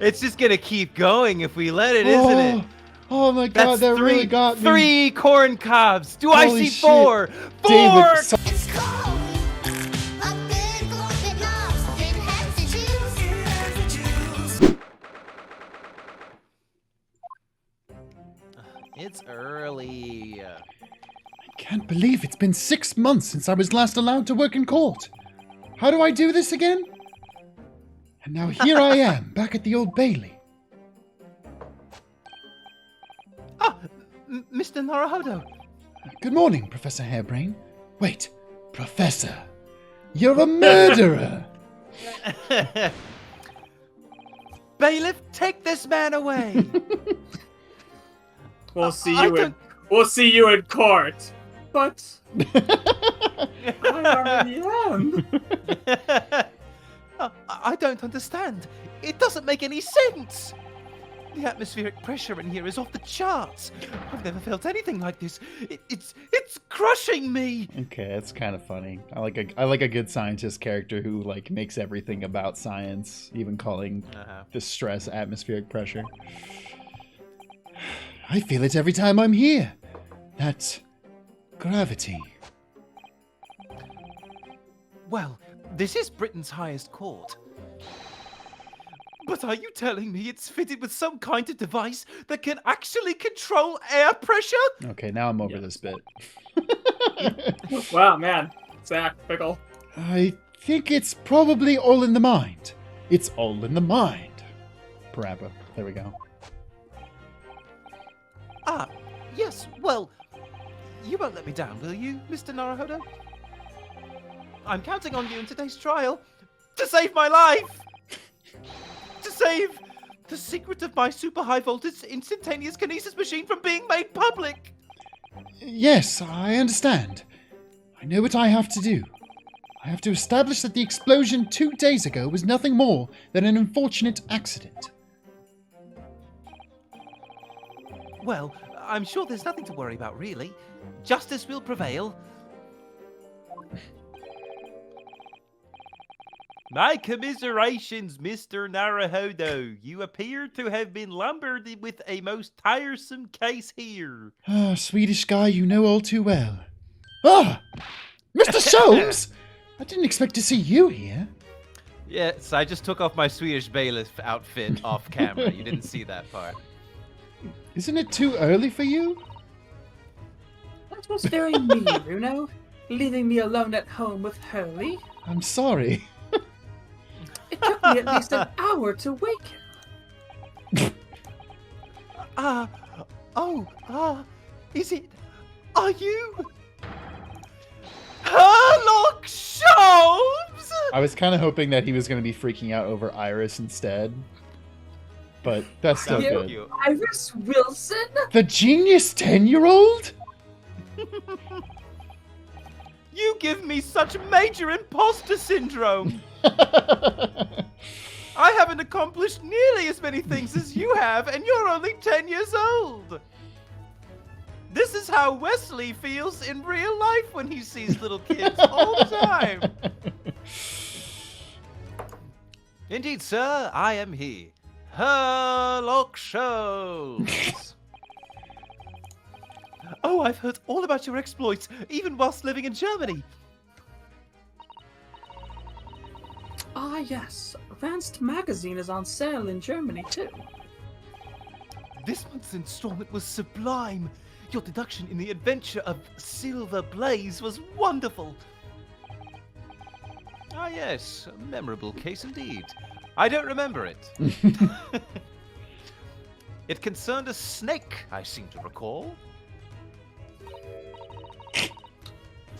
It's just gonna keep going if we let it, isn't it? Oh my God, that really got me. 3 corn cobs. Do I Holy see shit. 4? 4! David, It's cold. A big open knobs. Didn't have to choose. It's early. I can't believe it's been 6 months since I was last allowed to work in court. How do I do this again? And now here I am, back at the Old Bailey. Ah, Mr. Naruhodo. Good morning, Professor Hairbrain. Wait, Professor, you're a murderer! Bailiff, take this man away. We'll see you in court. But I already am. I don't understand. It doesn't make any sense. The atmospheric pressure in here is off the charts. I've never felt anything like this. It's crushing me. Okay, that's kind of funny. I like a good scientist character who like makes everything about science, even calling the stress atmospheric pressure. I feel it every time I'm here. That's gravity. Well, this is Britain's highest court. But are you telling me it's fitted with some kind of device that can actually control air pressure? Okay, now I'm over this bit. Wow, man. Zach, Pickle. I think it's probably all in the mind. It's all in the mind. Parappa. There we go. Ah, yes, well, you won't let me down, will you, Mr. Naruhodo? I'm counting on you in today's trial to save my life! To save the secret of my super high voltage instantaneous kinesis machine from being made public! Yes, I understand. I know what I have to do. I have to establish that the explosion 2 days ago was nothing more than an unfortunate accident. Well, I'm sure there's nothing to worry about, really. Justice will prevail. My commiserations, Mr. Naruhodo. You appear to have been lumbered with a most tiresome case here. Ah, Swedish guy you know all too well. Ah! Mr. Soames! I didn't expect to see you here. Yes, I just took off my Swedish bailiff outfit off camera. You didn't see that part. Isn't it too early for you? That was very mean, Bruno. Leaving me alone at home with Hurley. I'm sorry. It took me at least an hour to wake him. Is it? Are you? Herlock Sholmes? I was kind of hoping that he was going to be freaking out over Iris instead. But that's still Thank good. you. Iris Wilson? The genius 10-year-old? You give me such major imposter syndrome. I haven't accomplished nearly as many things as you have, and you're only 10 years old. This is how Wesley feels in real life when he sees little kids all the time. Indeed, sir, I am he. Herlock Sholmes. Oh, I've heard all about your exploits, even whilst living in Germany. Ah, yes. Advanced Magazine is on sale in Germany, too. This month's installment was sublime. Your deduction in the adventure of Silver Blaze was wonderful. Ah, yes, a memorable case indeed. I don't remember it. It concerned a snake, I seem to recall.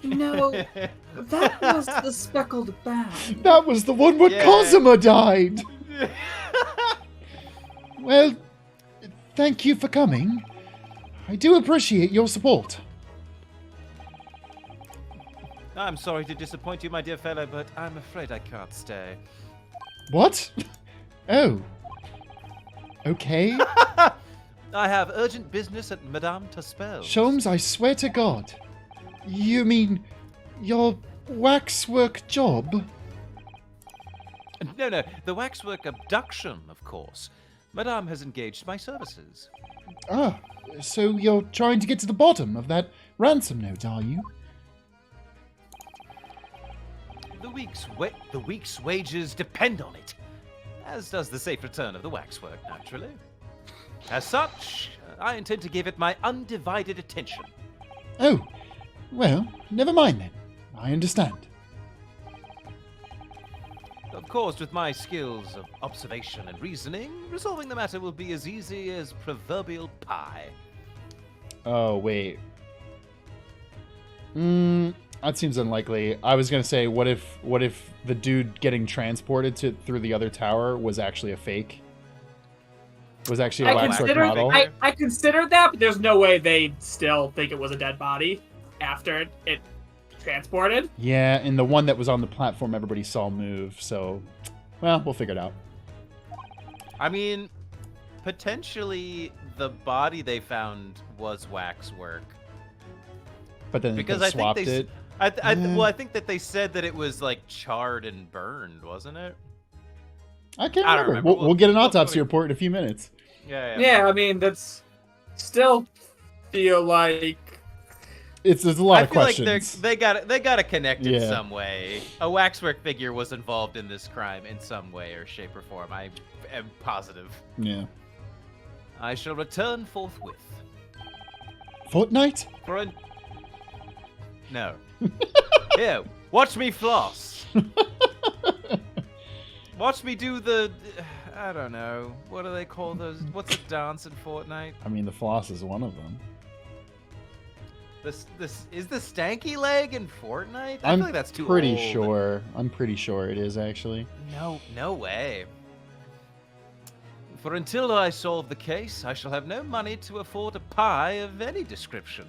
No, that was the speckled bag. That was the one where Yeah. Cosima died! Well, thank you for coming. I do appreciate your support. I'm sorry to disappoint you, my dear fellow, but I'm afraid I can't stay. What? Oh. Okay. I have urgent business at Madame Tuspel's. Sholmes, I swear to God. You mean your waxwork job? No, the waxwork abduction, of course. Madame has engaged my services. Ah, so you're trying to get to the bottom of that ransom note, are you? The week's wages depend on it, as does the safe return of the waxwork, naturally. As such, I intend to give it my undivided attention. Oh, well, never mind then. I understand. Of course, with my skills of observation and reasoning, resolving the matter will be as easy as proverbial pie. Oh, wait. That seems unlikely. I was gonna say, what if the dude getting transported through the other tower was actually a fake? Was actually a waxwork model? I considered that, but there's no way they'd still think it was a dead body after it transported. Yeah, and the one that was on the platform everybody saw move, so... Well, we'll figure it out. I mean, potentially the body they found was waxwork. But then Because they I swapped think they... it. Well, I think that they said that it was, like, charred and burned, wasn't it? I can't I don't remember. remember. We'll get an We'll- autopsy report in a few minutes. Yeah. Yeah, I mean, that's still feel like There's a lot I of feel questions. like they gotta connect in Yeah. some way. A waxwork figure was involved in this crime in some way or shape or form. I am positive. Yeah. I shall return forthwith. Fortnite? No. Here, watch me floss. Watch me do the... I don't know. What do they call those? What's a dance in Fortnite? I mean, the floss is one of them. This is the stanky leg in Fortnite? I I'm feel like that's too pretty old. sure. I'm pretty sure it is, actually. No way. For until I solve the case, I shall have no money to afford a pie of any description.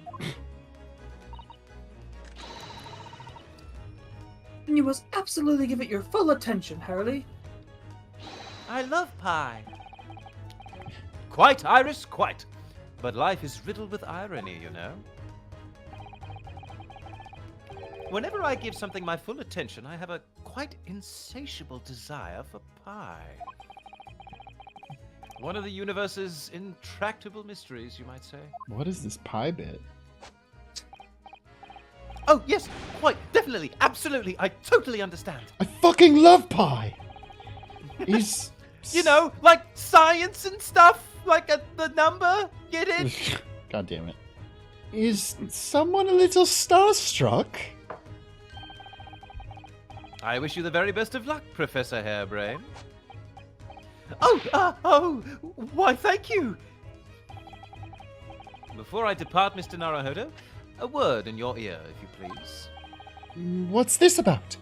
and you must absolutely give it your full attention, Hurley. I love pie. Quite, Iris, quite. But life is riddled with irony, you know. Whenever I give something my full attention, I have a quite insatiable desire for pie. One of the universe's intractable mysteries, you might say. What is this pie bit? Oh, yes, quite, definitely, absolutely, I totally understand. I fucking love pie! Is... You know, like science and stuff, like the number, get it? God damn it. Is someone a little starstruck? I wish you the very best of luck, Professor Hairbrain. Why, thank you. Before I depart, Mr. Naruhodo, a word in your ear, if you please. What's this about?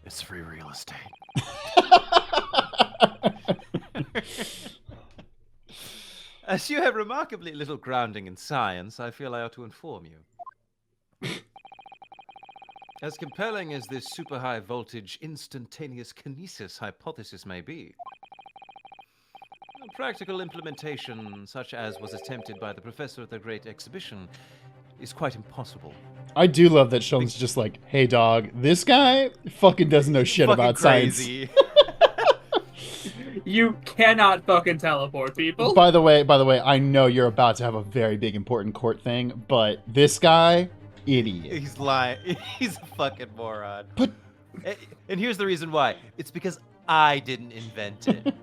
It's free real estate. As you have remarkably little grounding in science, I feel I ought to inform you. As compelling as this super high voltage instantaneous kinesis hypothesis may be, a practical implementation such as was attempted by the professor at the Great Exhibition is quite impossible. I do love that Sheldon's just like, hey dog, this guy fucking doesn't know shit Fucking about crazy. science. You cannot fucking teleport people. By the way, I know you're about to have a very big important court thing, but this guy, idiot. He's lying. He's a fucking moron. But And here's the reason why. It's because I didn't invent it.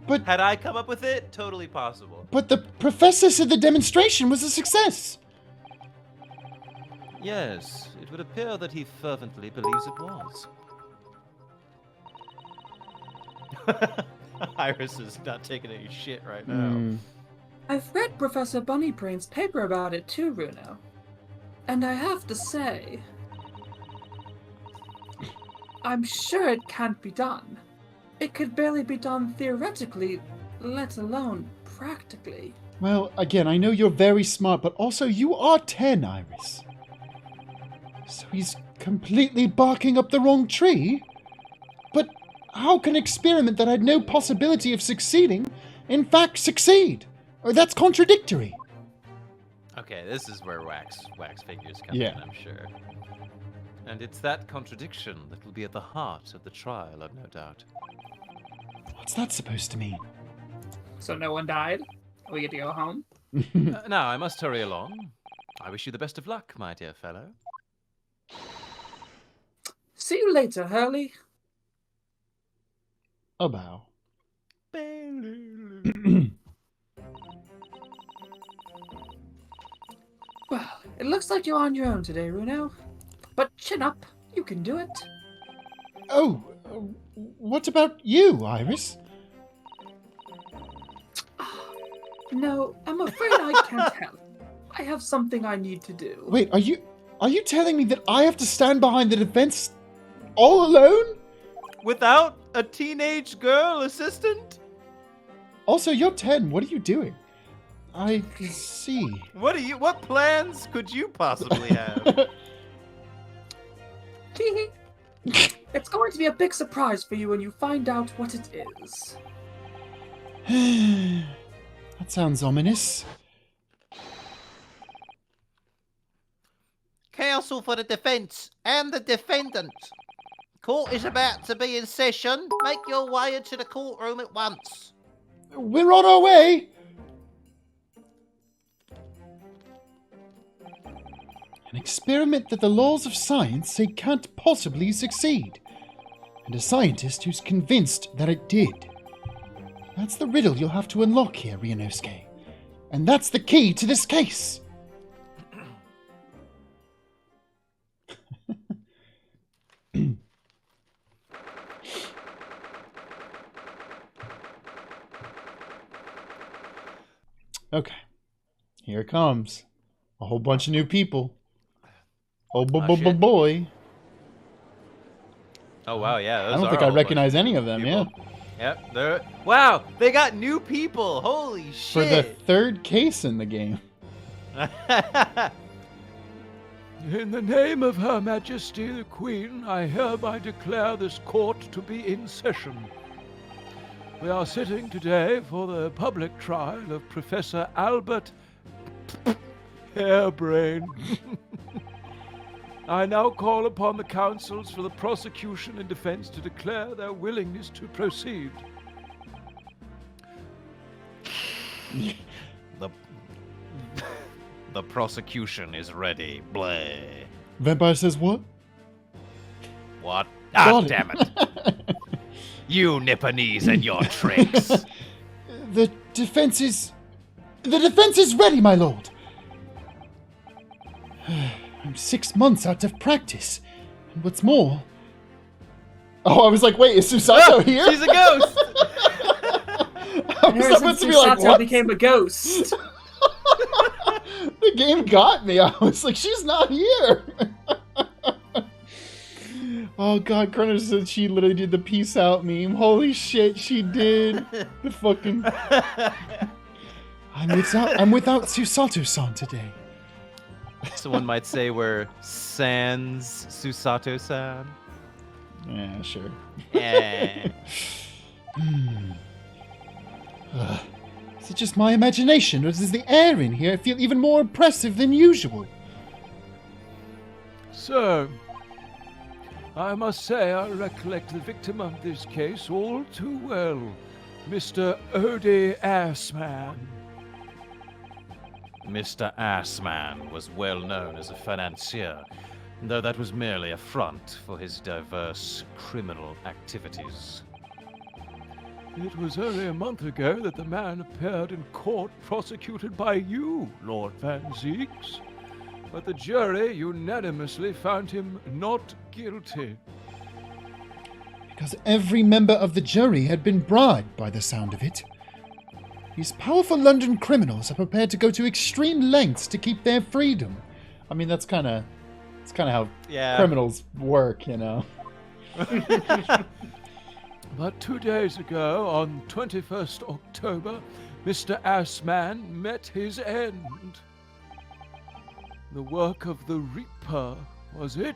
but Had I come up with it, totally possible. but the professor said the demonstration was a success. Yes, it would appear that he fervently believes it was. Iris is not taking any shit right now. Mm, I've read Professor Bunnybrain's paper about it too, Runo. And I have to say, I'm sure it can't be done. It could barely be done theoretically, let alone practically. Well, again, I know you're very smart, but also you are 10, Iris. So he's completely barking up the wrong tree? But how can an experiment that had no possibility of succeeding, in fact, succeed? Or that's contradictory. Okay, this is where wax figures come Yeah. in, I'm sure. And it's that contradiction that will be at the heart of the trial, I've no doubt. What's that supposed to mean? So no one died? We get to go home? Now, I must hurry along. I wish you the best of luck, my dear fellow. See you later, Hurley. A bow. Well, it looks like you're on your own today, Runo. But chin up, you can do it. Oh, what about you, Iris? No, I'm afraid I can't help. I have something I need to do. Wait, are you telling me that I have to stand behind the defense all alone? Without a teenage girl assistant? Also, you're 10. What are you doing? I see. What plans could you possibly have? It's going to be a big surprise for you when you find out what it is. That sounds ominous. Counsel for the defence and the defendant. Court is about to be in session. Make your way into the courtroom at once. We're on our way! An experiment that the laws of science say can't possibly succeed. And a scientist who's convinced that it did. That's the riddle you'll have to unlock here, Ryunosuke. And that's the key to this case. Okay. Here it comes. A whole bunch of new people. Oh, shit. boy. Oh, wow, yeah. I don't think I recognize any of them, yeah. Yep, wow, they got new people. Holy For the shit. third case in the game. In the name of Her Majesty the Queen, I hereby declare this court to be in session. We are sitting today for the public trial of Professor Albert Hairbrain. I now call upon the counsels for the prosecution and defense to declare their willingness to proceed. The prosecution is ready. Bleh. Vampire says what? What? Got Ah, it. damn it. You Nipponese and your tricks. The defense is ready, my lord. I'm 6 months out of practice. And what's more... Oh, I was like, wait, is Susato here? She's a ghost. I was about to be like, Susato what? became a ghost. The game got me. I was like, she's not here. Oh god, Kronos said she literally did the peace out meme. Holy shit, she did. The fucking... I'm without Susato-san today. Someone might say we're sans Susato-san. Yeah, sure. Eh. Is it just my imagination, or does the air in here feel even more oppressive than usual? So, I must say I recollect the victim of this case all too well, Mr. Odie Assman. Mr. Assman was well known as a financier, though that was merely a front for his diverse criminal activities. It was only a month ago that the man appeared in court prosecuted by you, Lord Van Zeeks. But the jury unanimously found him not guilty. Because every member of the jury had been bribed by the sound of it. These powerful London criminals are prepared to go to extreme lengths to keep their freedom. I mean, that's kind of how criminals work, you know. But 2 days ago, on 21st October, Mr. Assman met his end. The work of the Reaper, was it?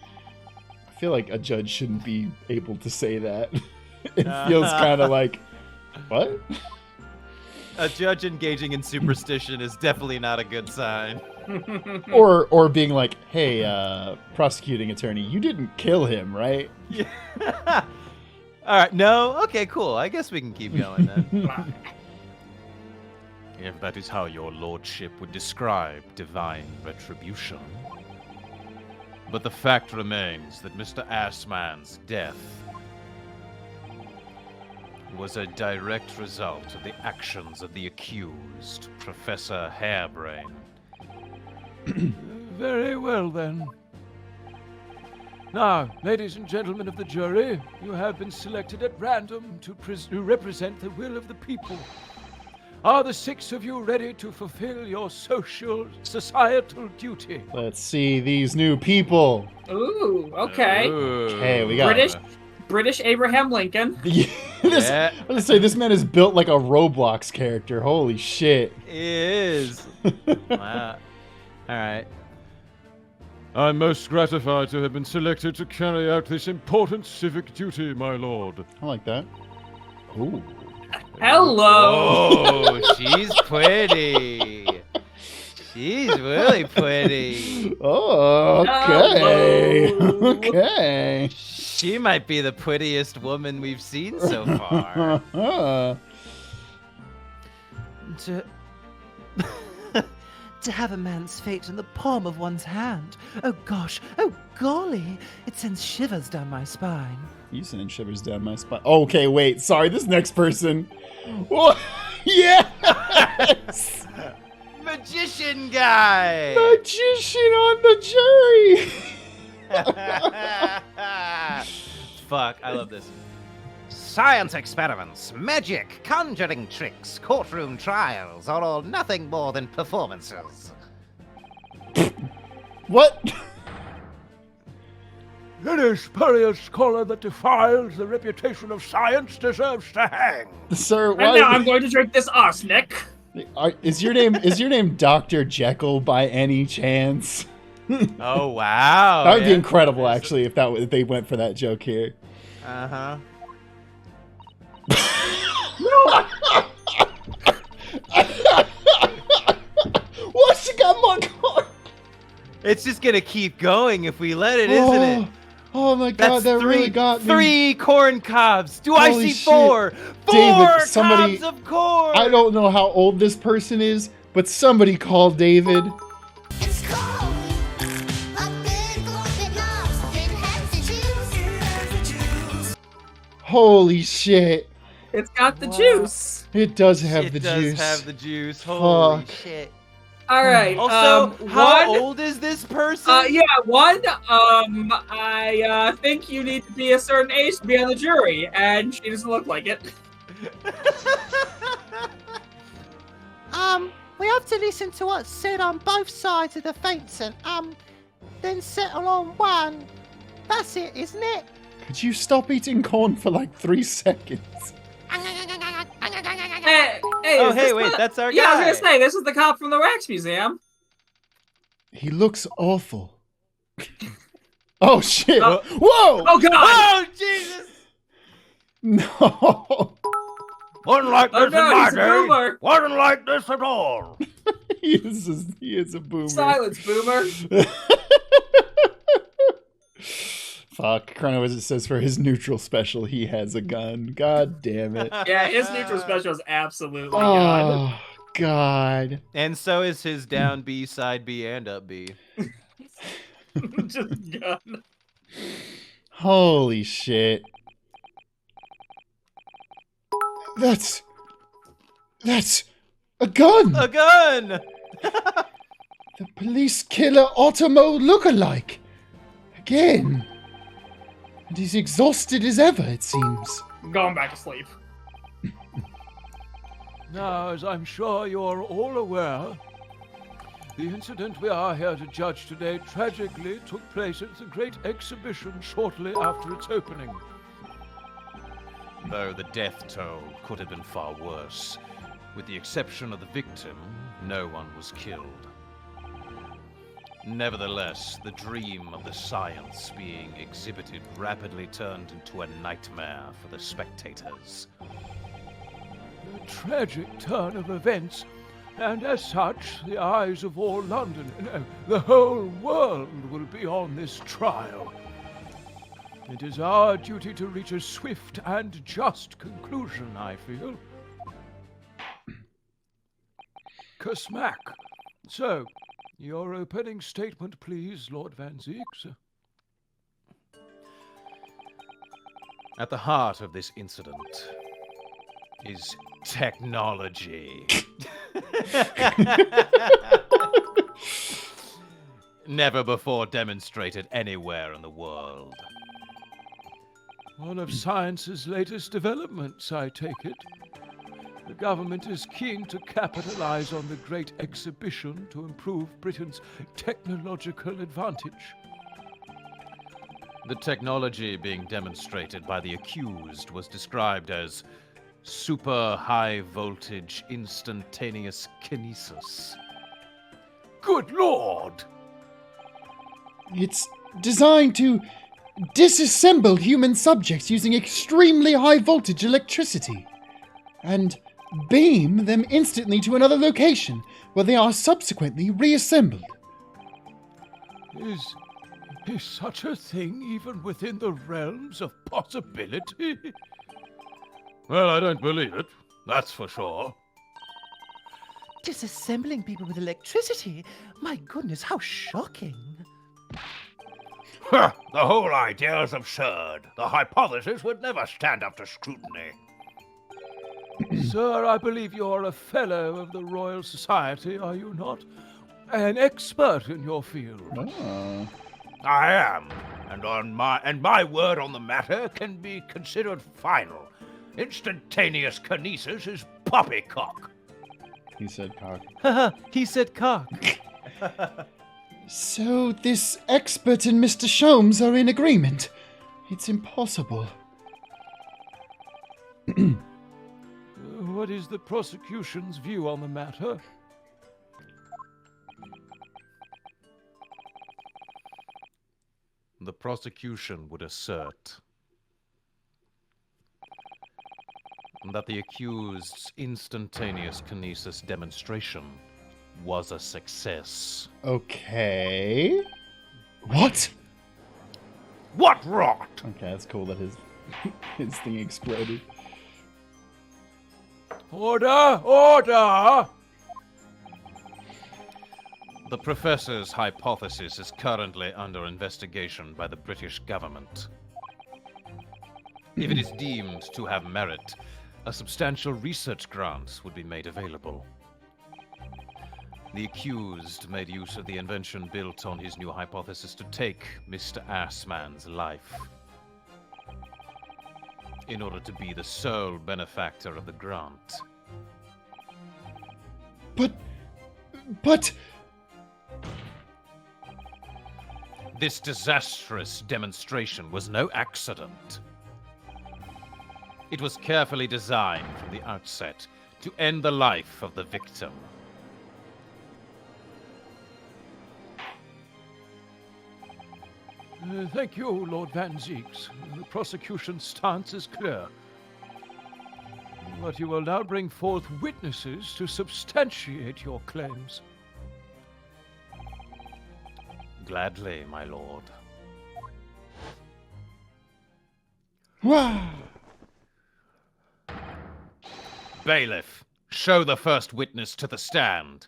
I feel like a judge shouldn't be able to say that. It feels kind of like, what? A judge engaging in superstition is definitely not a good sign. Or being like, hey, prosecuting attorney, you didn't kill him, right? Yeah. All right. No. Okay. Cool. I guess we can keep going then. If that is how your lordship would describe divine retribution. But the fact remains that Mr. Assman's death was a direct result of the actions of the accused, Professor Hairbrain. Very well, then. Now, ladies and gentlemen of the jury, you have been selected at random to represent the will of the people. Are the 6 of you ready to fulfill your societal duty? Let's see these new people. Ooh, okay. Okay, we got British Abraham Lincoln. Yeah. I'm gonna say this man is built like a Roblox character. Holy shit. It is. Wow. All right. I'm most gratified to have been selected to carry out this important civic duty, my lord. I like that. Ooh. Hello. Oh, she's pretty. She's really pretty. Oh, okay. Hello. Okay. She might be the prettiest woman we've seen so far. To to have a man's fate in the palm of one's hand. Oh gosh, oh golly, it sends shivers down my spine. You sending shivers down my spine. Okay, wait. Sorry, this next person. What? Yes! Magician guy! Magician on the jury! Fuck, I love this. Science experiments, magic, conjuring tricks, courtroom trials are all nothing more than performances. What? Any spurious scholar that defiles the reputation of science deserves to hang. Sir, And why? now I'm going to drink this arsenic. Is your name Dr. Jekyll by any chance? Oh wow. That would be incredible, actually, if they went for that joke here. Uh-huh. What's she got more corn? It's just gonna keep going if we let it, isn't it? Oh my god, that really got me. 3 corn cobs. Do I Holy see shit. 4? 4 David, somebody- cobs of corn. I don't know how old this person is, but somebody call David. It's cold. I've been going lost in heads to choose. Holy shit. It's got the Wow. juice. It does have It the does juice. have the juice. Holy Fuck. shit. All right. Also, how one. old is this person? Yeah, one. I think you need to be a certain age to be on the jury, and she doesn't look like it. We have to listen to what's said on both sides of the fence and, then settle on one. That's it, isn't it? Could you stop eating corn for like 3 seconds? Hey, Oh, is hey, this wait, the- that's our Yeah, I guy. was gonna say this is the cop from the Wax Museum. He looks awful. Oh shit! Oh. Whoa! Oh God! Oh, Jesus! No! Wasn't like Oh this no, in my he's a day. boomer. Wasn't like this at all. he is a boomer. Silence, boomer. Fuck. Chrono, as it says for his neutral special, he has a gun. God damn it. Yeah, his neutral special is absolutely God. Oh, God. And so is his down B, side B, and up B. Just gun. Holy shit. That's a gun! A gun! The police killer Automo lookalike! Again! And he's exhausted as ever, it seems. Going back to sleep. Now, as I'm sure you're all aware, the incident we are here to judge today tragically took place at the Great Exhibition shortly after its opening. Though the death toll could have been far worse. With the exception of the victim, no one was killed. Nevertheless, the dream of the science being exhibited rapidly turned into a nightmare for the spectators. The tragic turn of events And as such, the eyes of all London, no, the whole world will be on this trial. It is our duty to reach a swift and just conclusion, I feel. Kersmack. So, your opening statement, please, Lord Van Zieks. At the heart of this incident is technology. Never before demonstrated anywhere in the world. One of science's latest developments, I take it. The government is keen to capitalize on the Great Exhibition to improve Britain's technological advantage. The technology being demonstrated by the accused was described as super high voltage instantaneous kinesis. Good Lord! It's designed to disassemble human subjects using extremely high voltage electricity and beam them instantly to another location where they are subsequently reassembled. Is such a thing even within the realms of possibility? Well, I don't believe it, that's for sure. Disassembling people with electricity? My goodness, how shocking. The whole idea is absurd. The hypothesis would never stand up to scrutiny. Sir, I believe you are a fellow of the Royal Society, are you not? An expert in your field. Oh. I am, and my word on the matter can be considered final. Instantaneous kinesis is poppycock. He said cock. Haha, he said cock. So this expert and Mr. Sholmes are in agreement. It's impossible. What is the prosecution's view on the matter? The prosecution would assert that the accused's instantaneous kinesis demonstration was a success. Okay. What? What rot! Okay, that's cool that his his thing exploded. Order! Order! The professor's hypothesis is currently under investigation by the British government. If it is deemed to have merit, a substantial research grant would be made available. The accused made use of the invention built on his new hypothesis to take Mr. Assman's life in order to be the sole benefactor of the grant. But... This disastrous demonstration was no accident. It was carefully designed from the outset to end the life of the victim. Thank you, Lord Van Zieks. The prosecution's stance is clear. But you will now bring forth witnesses to substantiate your claims. Gladly, my lord. Wow. Bailiff, show the first witness to the stand.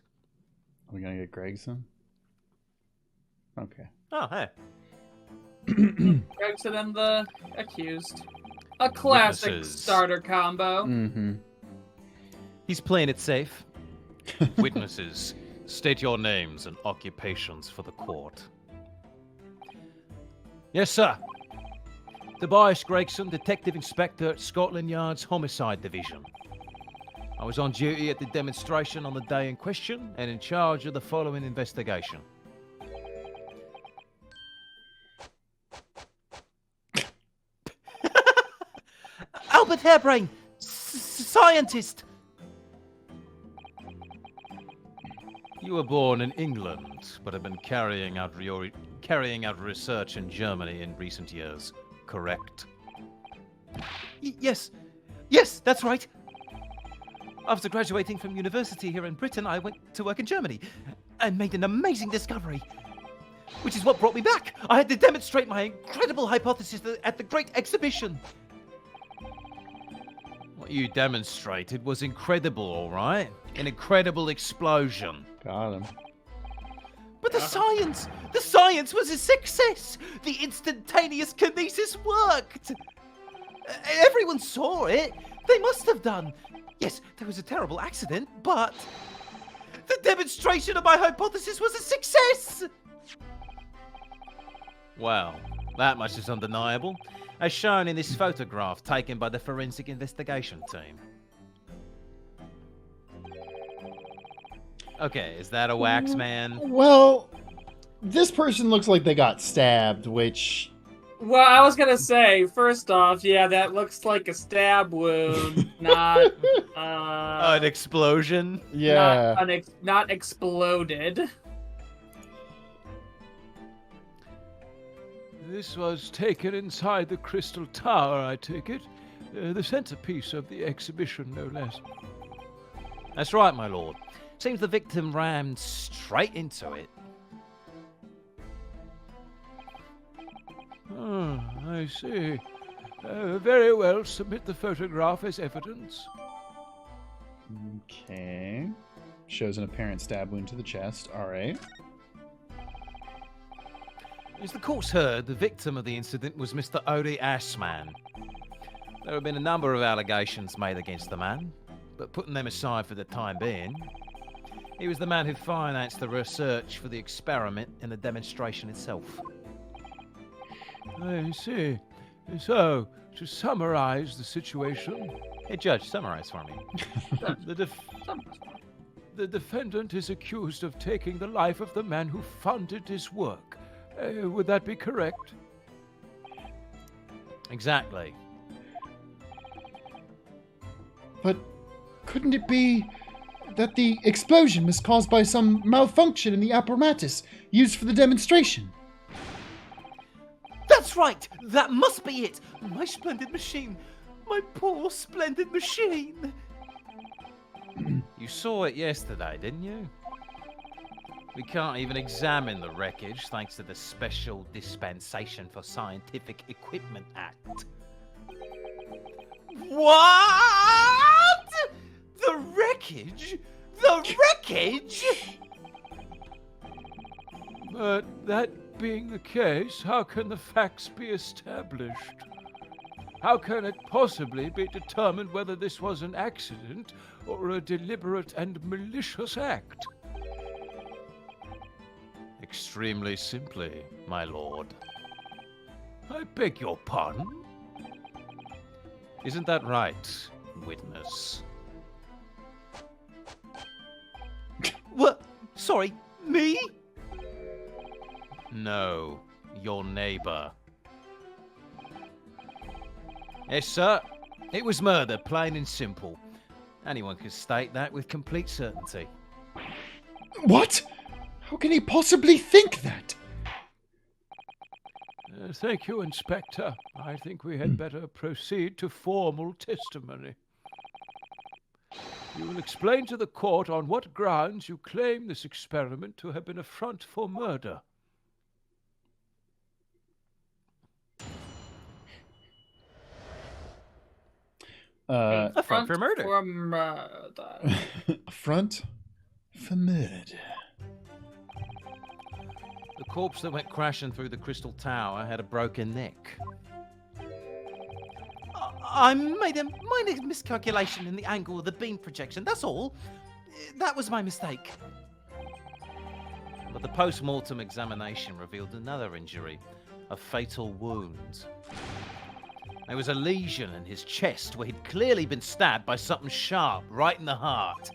Are we gonna get Gregson? Okay. Oh, hey. Gregson and the accused. A classic Witnesses. starter combo. Mm-hmm. He's playing it safe. Witnesses, state your names and occupations for the court. Yes, sir. Tobias Gregson, Detective Inspector at Scotland Yard's Homicide Division. I was on duty at the demonstration on the day in question and in charge of the following investigation. Albert Harebrain, scientist. You were born in England, but have been carrying out research in Germany in recent years, correct? Yes, that's right. After graduating from university here in Britain, I went to work in Germany and made an amazing discovery, which is what brought me back. I had to demonstrate my incredible hypothesis at the Great Exhibition. What you demonstrated was incredible, all right? An incredible explosion. Got him. But the science was a success. The instantaneous kinesis worked. Everyone saw it. They must have done. Yes, there was a terrible accident, but the demonstration of my hypothesis was a success. Well, that much is undeniable, as shown in this photograph taken by the forensic investigation team. Okay, is that a wax man? Well, this person looks like they got stabbed, which... Well, I was gonna say, first off, yeah, that looks like a stab wound, not An explosion? Yeah. not exploded. This was taken inside the Crystal Tower, I take it. The centerpiece of the exhibition, no less. That's right, my lord. Seems the victim rammed straight into it. Oh, I see. Very well, submit the photograph as evidence. Okay. Shows an apparent stab wound to the chest. All right. As the court's heard, the victim of the incident was Mr. Odie Ashman. There have been a number of allegations made against the man, but putting them aside for the time being, he was the man who financed the research for the experiment and the demonstration itself. I see. So, to summarize the situation, Hey, Judge, summarize for me. the defendant is accused of taking the life of the man who funded his work. Would that be correct? Exactly. But couldn't it be that the explosion was caused by some malfunction in the apparatus used for the demonstration? That's right. That must be it. My splendid machine. My poor splendid machine. You saw it yesterday, didn't you? We can't even examine the wreckage thanks to the Special Dispensation for Scientific Equipment Act. What? The wreckage? The wreckage? But that being the case, how can the facts be established? How can it possibly be determined whether this was an accident or a deliberate and malicious act? Extremely simply, my lord. I beg your pardon? Isn't that right, witness? What? Sorry, me? No, your neighbor. Yes, sir. It was murder, plain and simple. Anyone could state that with complete certainty. What? How can he possibly think that? Thank you, Inspector. I think we had better proceed to formal testimony. You will explain to the court on what grounds you claim this experiment to have been a front for murder. A front for murder. For murder. Front for murder. The corpse that went crashing through the Crystal Tower had a broken neck. I made a minor miscalculation in the angle of the beam projection, that's all. That was my mistake. But the post-mortem examination revealed another injury, a fatal wound. There was a lesion in his chest where he'd clearly been stabbed by something sharp right in the heart.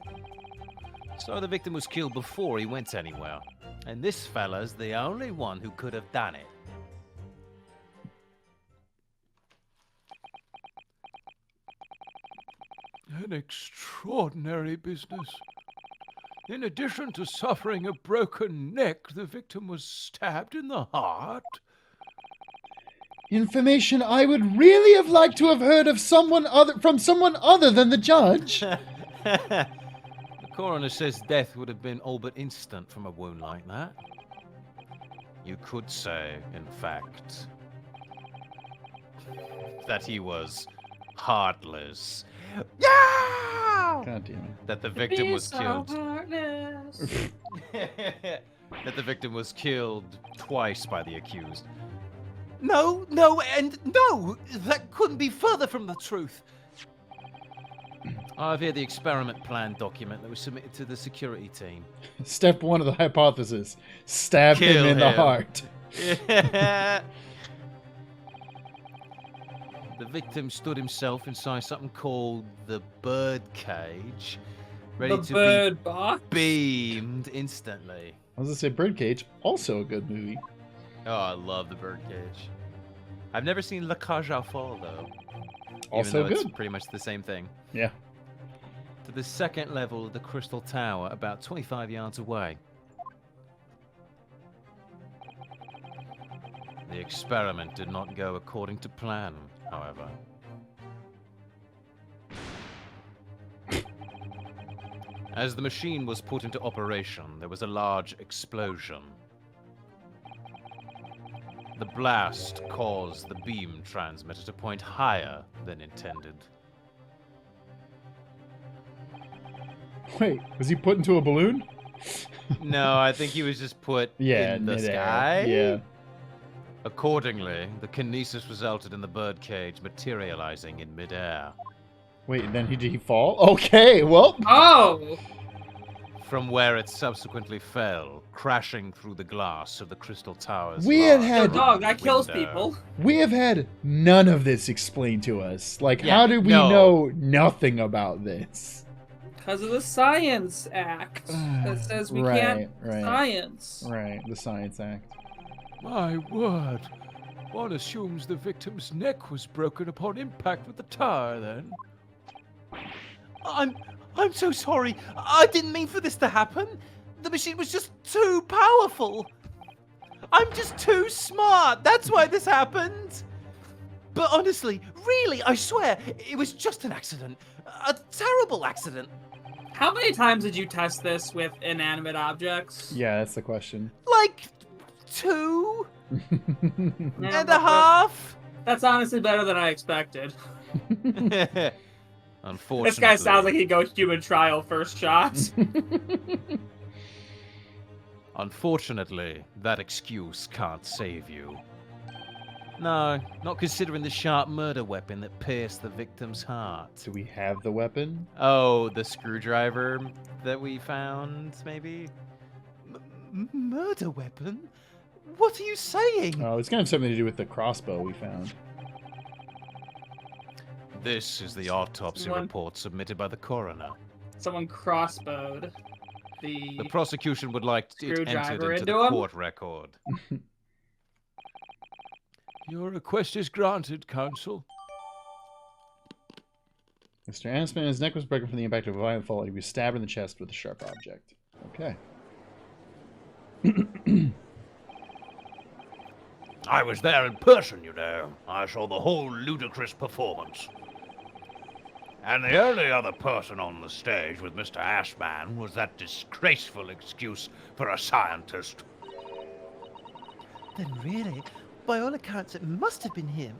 So the victim was killed before he went anywhere. And this fella's the only one who could have done it. An extraordinary business. In addition to suffering a broken neck, the victim was stabbed in the heart. Information I would really have liked to have heard of from someone other than the judge. The coroner says death would have been all but instant from a wound like that. You could say, in fact, that he was heartless. Yeah! God damn it. That the victim was So killed. heartless. That the victim was killed twice by the accused. No, no, and no! That couldn't be further from the truth. I have here the experiment plan document that was submitted to the security team. Step 1 of the hypothesis. Stab him Kill in the him. heart. The victim stood himself inside something called the bird cage, ready The to bird box. be beamed instantly. I was gonna say Birdcage, also a good movie. Oh, I love the bird cage. I've never seen La Cage aux Folles, though. Also even though good. It's pretty much the same thing. Yeah. To the second level of the Crystal Tower, about 25 yards away. The experiment did not go according to plan, however. As the machine was put into operation, there was a large explosion. The blast caused the beam transmitter to point higher than intended. Wait, was he put into a balloon? No, I think he was just put in the midair. sky. Yeah. Accordingly, the kinesis resulted in the birdcage materializing in midair. Wait, and then did he fall? Okay, well. Oh! From where it subsequently fell, crashing through the glass of the Crystal Tower's We had large Yo, had- dog, that kills window. people. We have had none of this explained to us. Like, Yeah, how did we no. know nothing about this? Because of the Science Act that says we can't Right. science. Right, the Science Act. My word. One assumes the victim's neck was broken upon impact with the tower, then. I'm so sorry. I didn't mean for this to happen. The machine was just too powerful. I'm just too smart. That's why this happened. But honestly, really, I swear, it was just an accident. A terrible accident. How many times did you test this with inanimate objects? Yeah, that's the question. Like 2 Yeah, and a half. That's honestly better than I expected. Unfortunately, This guy sounds like he'd go human trial first shot. Unfortunately, that excuse can't save you. No, not considering the sharp murder weapon that pierced the victim's heart. Do we have the weapon? Oh, the screwdriver that we found, maybe? Murder weapon? What are you saying? Oh, it's gonna have something to do with the crossbow we found. This is the autopsy Someone- report submitted by the coroner. Someone crossbowed The the... prosecution would like it entered Screwdriver into the into him? court record. Your request is granted, counsel. Mr. Ansman, his neck was broken from the impact of a violent fall. He was stabbed in the chest with a sharp object. Okay. I was there in person, you know. I saw the whole ludicrous performance. And the only other person on the stage with Mr. Ashman was that disgraceful excuse for a scientist. Then really, by all accounts, it must have been him.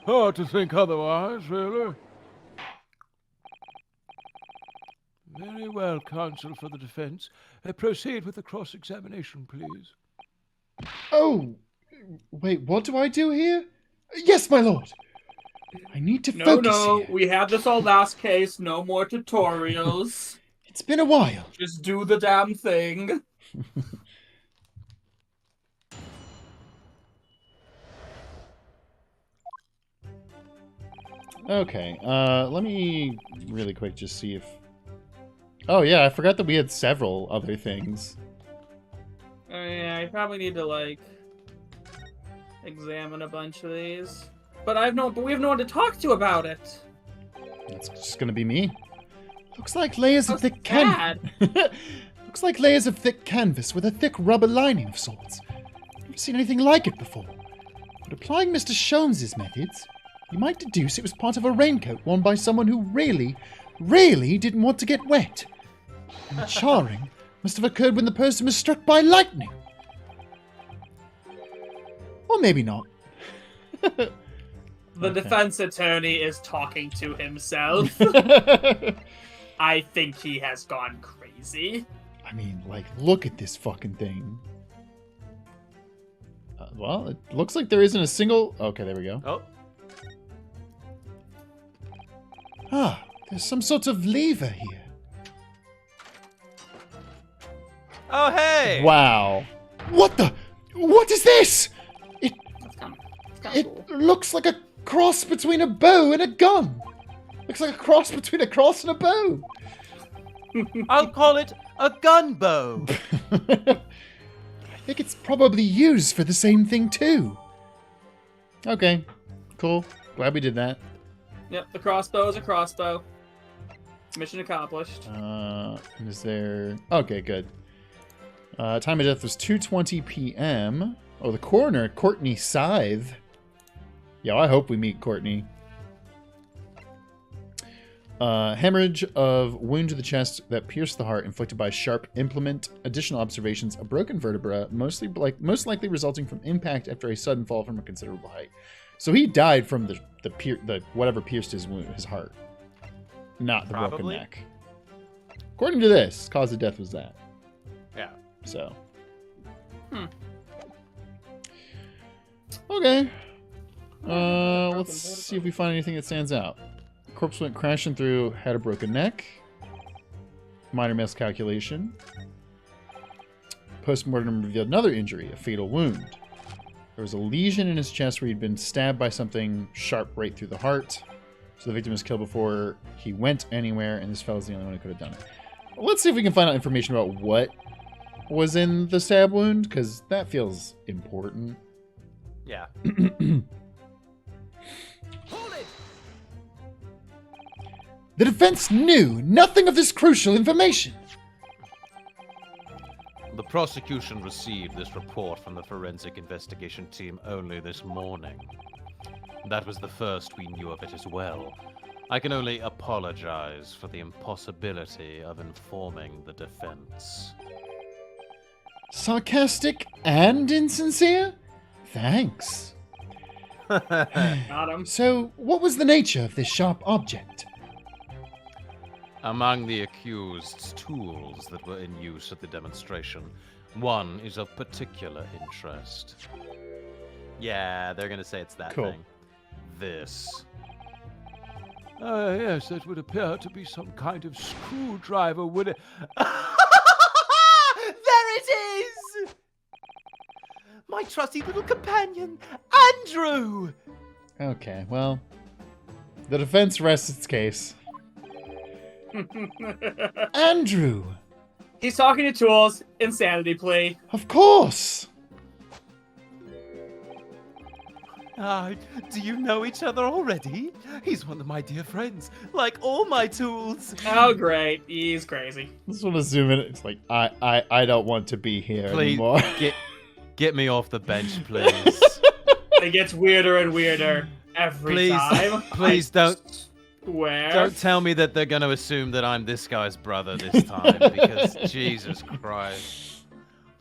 Hard to think otherwise, really. Very well, counsel for the defense. Proceed with the cross-examination, please. Oh! Wait, what do I do here? Yes, my lord! I need to No, focus no, here. we had this all last case. No more tutorials. It's been a while. Just do the damn thing. Okay, let me really quick just see if... Oh yeah, I forgot that we had several other things. Oh, yeah, I probably need to, like, examine a bunch of these. But we have no one to talk to about it. It's just gonna be me. Looks like layers of How's thick that? Looks like layers of thick canvas with a thick rubber lining of sorts. Never seen anything like it before. But applying Mr. Sholmes's methods, you might deduce it was part of a raincoat worn by someone who really, really didn't want to get wet. And the charring must have occurred when the person was struck by lightning. Or maybe not. The Okay. defense attorney is talking to himself. I think he has gone crazy. I mean, like, look at this fucking thing. Well, it looks like there isn't a single... Okay, there we go. Oh, Ah, there's some sort of lever here. oh, hey! Wow. What the... What is this? That's kind of It cool. looks like a cross between a bow and a gun. Looks like a cross between a cross and a bow. I'll call it a gun bow. I think it's probably used for the same thing too. Okay, cool. Glad we did that. Yep, the crossbow is a crossbow. Mission accomplished. Is there... Okay, good. Time of death was 2:20 p.m. Oh, the coroner, Courtney Scythe. Yo, I hope we meet Courtney. Hemorrhage of wound to the chest that pierced the heart, inflicted by a sharp implement. Additional observations: a broken vertebra, most likely resulting from impact after a sudden fall from a considerable height. So he died from the whatever pierced his wound, his heart, not the broken Probably. neck. According to this, cause of death was that. Yeah. So. Okay. Let's see if we find anything that stands out. Corpse went crashing through, had a broken neck. Minor miscalculation. Postmortem revealed another injury, a fatal wound. There was a lesion in his chest where he'd been stabbed by something sharp right through the heart. So the victim was killed before he went anywhere, and this fellow's the only one who could have done it. Let's see if we can find out information about what was in the stab wound, because that feels important. Yeah. The defense knew nothing of this crucial information. The prosecution received this report from the forensic investigation team only this morning. That was the first we knew of it as well. I can only apologize for the impossibility of informing the defense. Sarcastic and insincere? Thanks. Got him. So, what was the nature of this sharp object? Among the accused's tools that were in use at the demonstration, one is of particular interest. Yeah, they're gonna say it's that Cool. thing. This. Yes, that would appear to be some kind of screwdriver, would it? There it is! My trusty little companion, Andrew! Okay, well, the defense rests its case. Andrew! He's talking to tools. Insanity plea. Of course! Do you know each other already? He's one of my dear friends, like all my tools. Oh, great. He's crazy. I just want to zoom in. It's like, I don't want to be here Please anymore. get me off the bench, please. It gets weirder and weirder every Please, time. please I don't swear. don't tell me that they're going to assume that I'm this guy's brother this time, because Jesus Christ.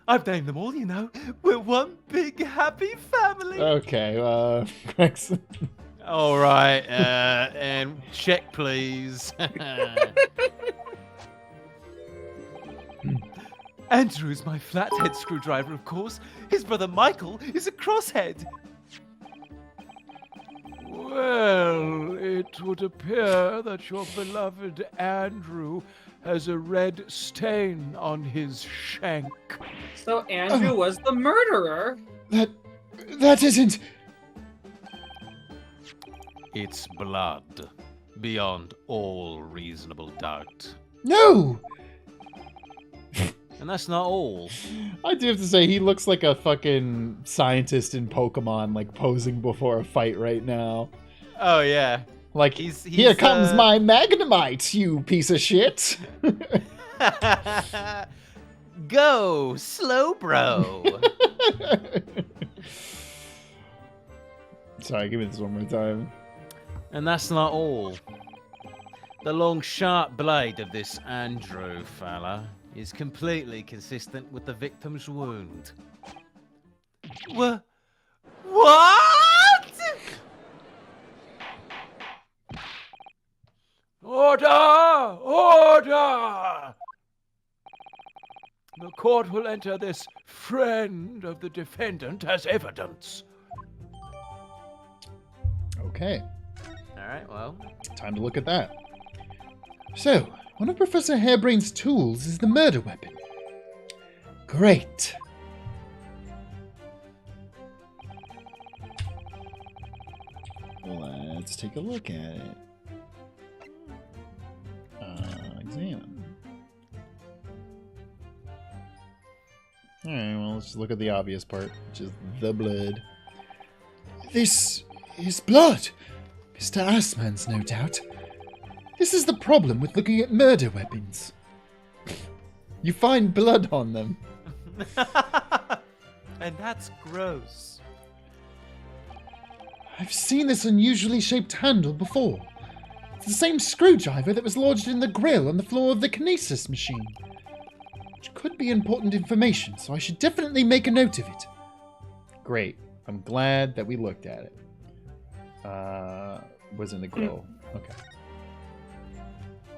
I've named them all, you know. We're one big happy family. Okay, Gregson. All right, and check, please. Andrew's my flathead screwdriver, of course. His brother Michael is a crosshead. Well, it would appear that your beloved Andrew has a red stain on his shank. So Andrew was the murderer. That isn't... It's blood, beyond all reasonable doubt. No! And that's not all. I do have to say, he looks like a fucking scientist in Pokemon, like, posing before a fight right now. Oh, yeah. Like, He's, here comes my Magnemite, you piece of shit! Go, slow bro. Sorry, give me this one more time. And that's not all. The long, sharp blade of this Andrew fella is completely consistent with the victim's wound. What? Order! Order! The court will enter this friend of the defendant as evidence. Okay, Alright, well. time to look at that. So, one of Professor Harebrain's tools is the murder weapon. Great. Let's take a look at it. Examine. Alright, well, let's just look at the obvious part, which is the blood. This is blood. Mr. Assman's, no doubt. This is the problem with looking at murder weapons. You find blood on them. And that's gross. I've seen this unusually shaped handle before. It's the same screwdriver that was lodged in the grill on the floor of the kinesis machine. Which could be important information, so I should definitely make a note of it. Great. I'm glad that we looked at it. Was in the grill. Okay.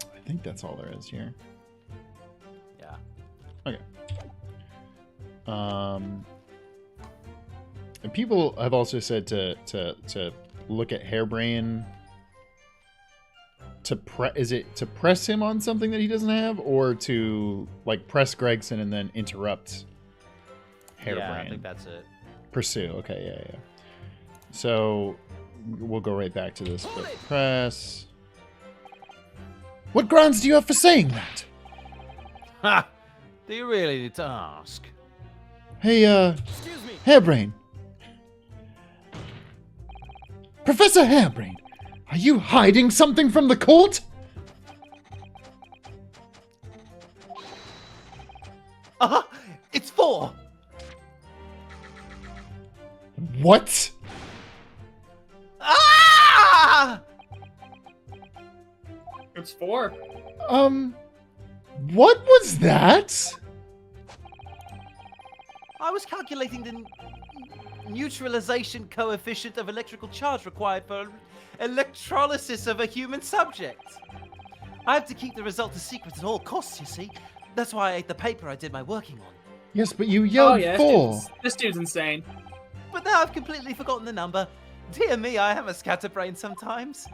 I think that's all there is here. Yeah. Okay. And people have also said to look at Harebrain to press him on something that he doesn't have, or to like press Gregson and then interrupt Harebrain. Yeah, I think that's it. Pursue. Okay, yeah. So we'll go right back to this. But press. What grounds do you have for saying that? Ha! Do you really need to ask? Hey, Excuse me. Harebrain. Professor Harebrain, are you hiding something from the court? It's 4. What? Ah! It's 4. What was that? I was calculating the neutralization coefficient of electrical charge required for electrolysis of a human subject. I have to keep the result a secret at all costs, you see. That's why I ate the paper I did my working on. Yes, but you yelled Oh, 4. This dude's insane. But now I've completely forgotten the number. Dear me, I am a scatterbrain sometimes.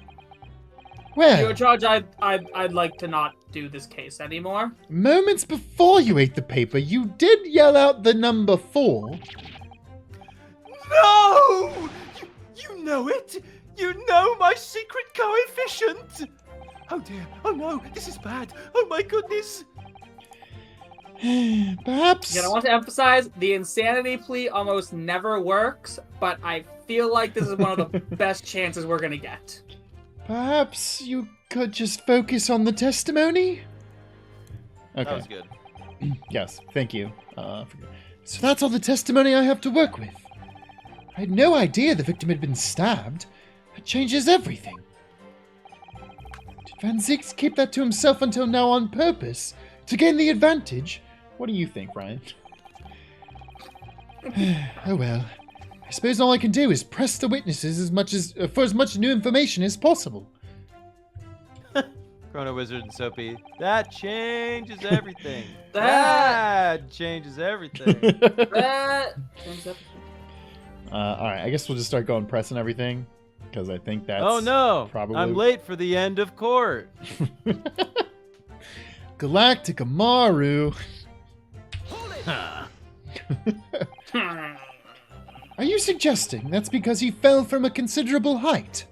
Where? Judge, I'd like to not do this case anymore. Moments before you ate the paper, you did yell out the number 4. No! You know it! You know my secret coefficient! Oh dear, oh no, this is bad. Oh my goodness. Perhaps. Again, I want to emphasize the insanity plea almost never works, but I feel like this is one of the best chances we're gonna get. Perhaps you could just focus on the testimony? Okay. That was good. Yes, thank you. So that's all the testimony I have to work with. I had no idea the victim had been stabbed. That changes everything. Did Van Zieks keep that to himself until now on purpose? To gain the advantage? What do you think, Ryan? Oh well. I suppose all I can do is press the witnesses for as much new information as possible. Chrono Wizard and Soapy. That changes everything. That- changes everything. Alright, I guess we'll just start going pressing everything. Because I think that's Oh no! probably... I'm late for the end of court. Galactic Amaru. Are you suggesting that's because he fell from a considerable height?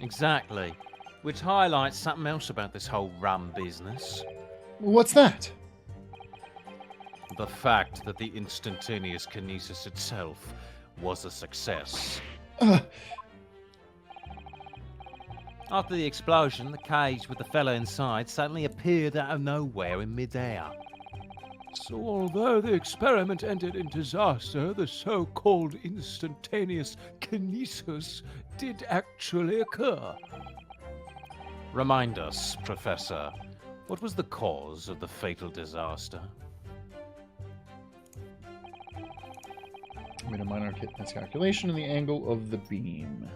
Exactly. Which highlights something else about this whole rum business. What's that? The fact that the instantaneous kinesis itself was a success. After the explosion, the cage with the fella inside suddenly appeared out of nowhere in midair. So although the experiment ended in disaster, the so-called instantaneous kinesis did actually occur. Remind us, Professor, what was the cause of the fatal disaster? Made a minor calculation of the angle of the beam.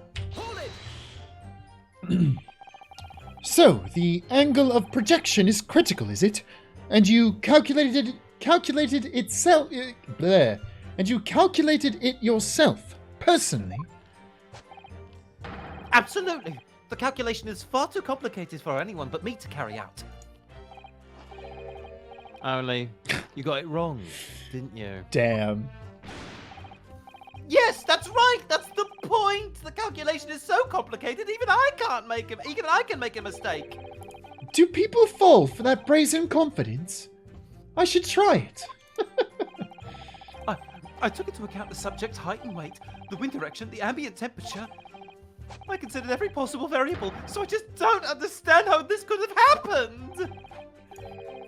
So, the angle of projection is critical, is it? And you calculated itself. Bleh. And you calculated it yourself, personally. Absolutely. The calculation is far too complicated for anyone but me to carry out. Only, you got it wrong, didn't you? Damn. Yes, that's right. That's the point. The calculation is so complicated, even I can make a mistake. Do people fall for that brazen confidence? I should try it. I took into account the subject's height and weight, the wind direction, the ambient temperature. I considered every possible variable, so I just don't understand how this could have happened.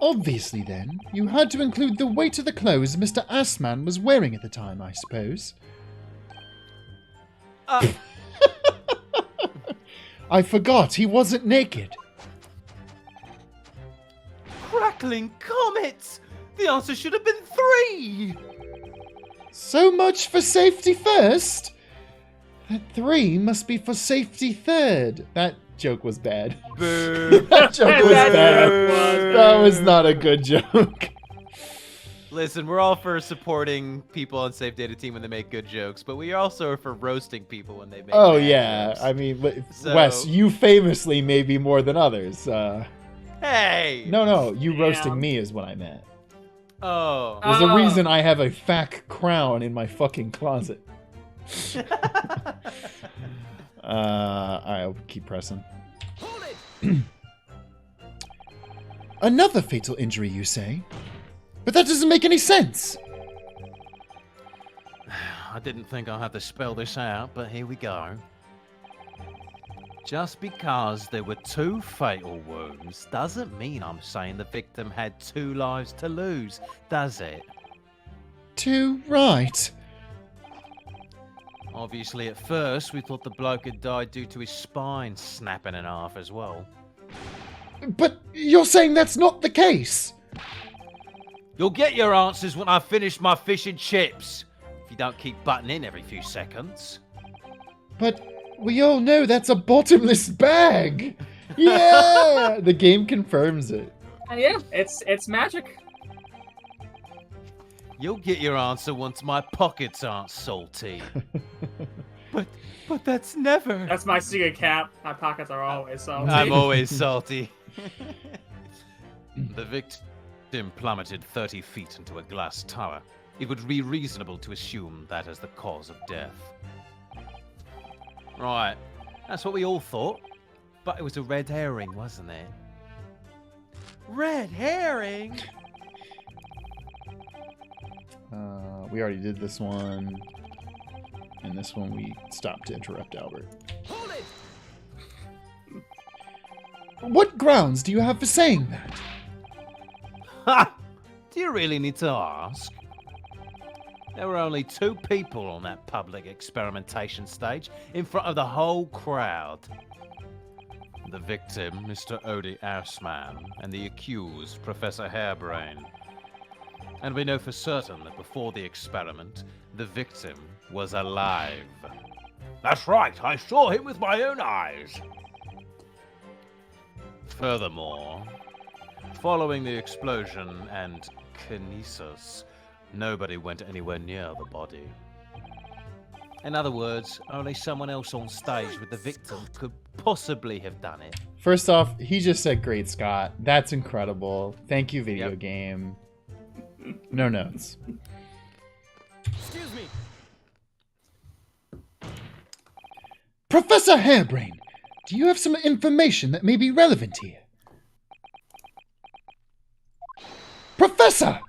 Obviously, then, you had to include the weight of the clothes Mr. Assman was wearing at the time, I suppose. I forgot he wasn't naked. Crackling comets! The answer should have been 3! So much for safety first. That 3 must be for safety third. That joke was bad. Boo! That joke was bad. That was not a good joke. Listen, we're all for supporting people on Safe Data Team when they make good jokes, but we also are for roasting people when they make Oh bad yeah, jokes. I mean, So- Wes, you famously maybe more than others. Hey! No, you roasting me is what I meant. Oh. There's a reason I have a FAC crown in my fucking closet. I'll keep pressing. Another fatal injury, you say? But that doesn't make any sense. I didn't think I had to spell this out, but here we go. Just because there were 2 fatal wounds doesn't mean I'm saying the victim had 2 lives to lose, does it? Too right. Obviously, at first, we thought the bloke had died due to his spine snapping in half as well. But you're saying that's not the case. You'll get your answers when I finish my fish and chips, if you don't keep butting in every few seconds. But we all know that's a bottomless bag. Yeah, the game confirms it. Yeah, it's magic. You'll get your answer once my pockets aren't salty. But that's never... That's my secret cap. My pockets are always salty. I'm always salty. The victim plummeted 30 feet into a glass tower. It would be reasonable to assume that as the cause of death. Right, that's what we all thought. But it was a red herring, wasn't it? Red herring? We already did this one. And this one we stopped to interrupt Albert. What grounds do you have for saying that? Ha! Do you really need to ask? There were only 2 people on that public experimentation stage in front of the whole crowd. The victim, Mr. Odie Assman, and the accused, Professor Hairbrain. And we know for certain that before the experiment, the victim was alive. That's right, I saw him with my own eyes. Furthermore, following the explosion and kinesis, nobody went anywhere near the body. In other words, only someone else on stage with the victim could possibly have done it. First off, he just said great, Scott. That's incredible. Thank you, video Yep. game. No notes. Excuse me. Professor Hairbrain, do you have some information that may be relevant here? Professor!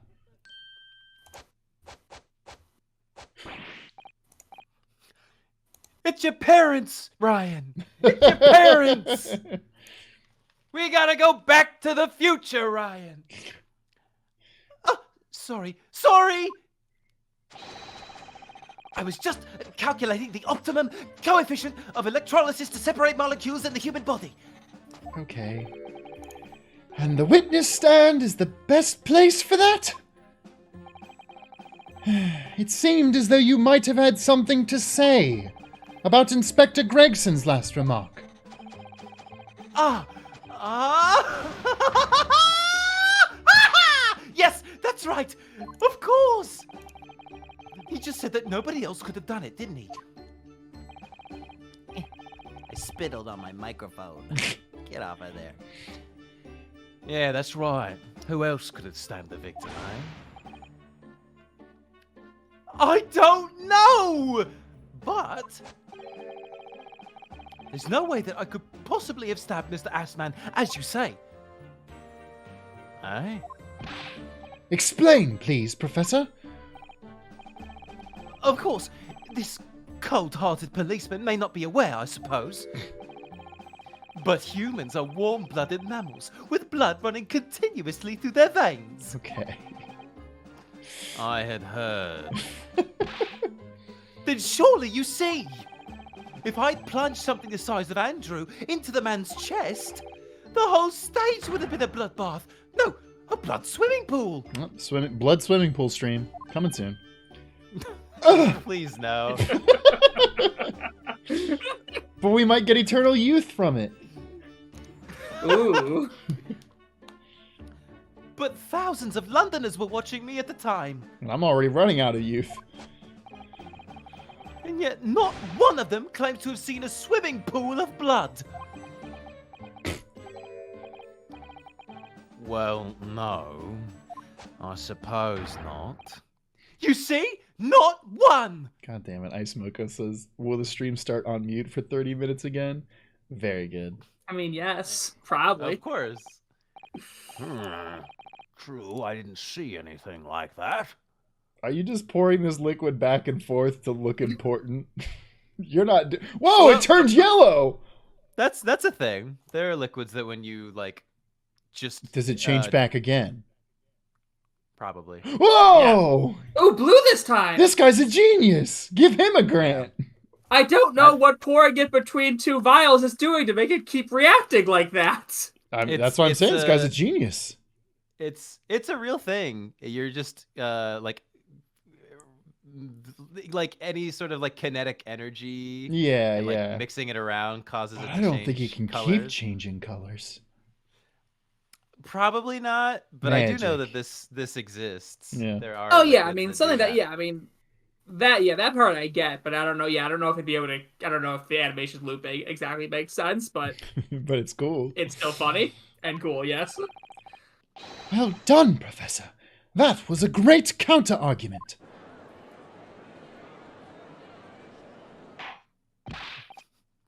It's your parents, Ryan. It's your parents. We gotta go back to the future, Ryan. sorry. Sorry! I was just calculating the optimum coefficient of electrolysis to separate molecules in the human body. Okay. And the witness stand is the best place for that? It seemed as though you might have had something to say about Inspector Gregson's last remark. Yes, that's right. Of course. He just said that nobody else could have done it, didn't he? I spittled on my microphone. Get off of there. Yeah, that's right. Who else could have stabbed the victim, eh? I don't know! But there's no way that I could possibly have stabbed Mr. Assman, as you say. Eh? Explain, please, Professor. Of course, this cold-hearted policeman may not be aware, I suppose. But humans are warm-blooded mammals with blood running continuously through their veins. Okay. I had heard. Then surely you see. If I'd plunged something the size of Andrew into the man's chest, the whole stage would have been a bloodbath. No, a blood swimming pool. Oh, blood swimming pool stream. Coming soon. Please, no. But we might get eternal youth from it. Ooh. But thousands of Londoners were watching me at the time. And I'm already running out of youth. And yet not one of them claims to have seen a swimming pool of blood. Well, no. I suppose not. You see? Not one! God damn it. Ice Mocha says, will the stream start on mute for 30 minutes again? Very good. I mean, yes, probably. Of course. True, I didn't see anything like that. Are you just pouring this liquid back and forth to look important? You're not... Whoa, Well- it turned yellow! That's a thing. There are liquids that when you, like, just... Does it change back again? Probably. Whoa! Oh, blue this time! This guy's a genius! Give him a grant! I don't know what pouring it between two vials is doing to make it keep reacting like that. That's what I'm saying. This guy's a genius. It's a real thing. You're just, like any sort of, like, kinetic energy. Yeah, and, like, yeah. mixing it around causes it to I don't think he can change keep colors. changing colors. Probably not, but I do know Magic. that this exists. Yeah. There are. Oh yeah, I liquids mean that something do that. Yeah, I mean that part I get, but I don't know. Yeah, I don't know if it'd be able to. I don't know if the animation loop exactly makes sense, but But it's cool. it's still funny and cool. Yes. Well done, Professor. That was a great counter-argument.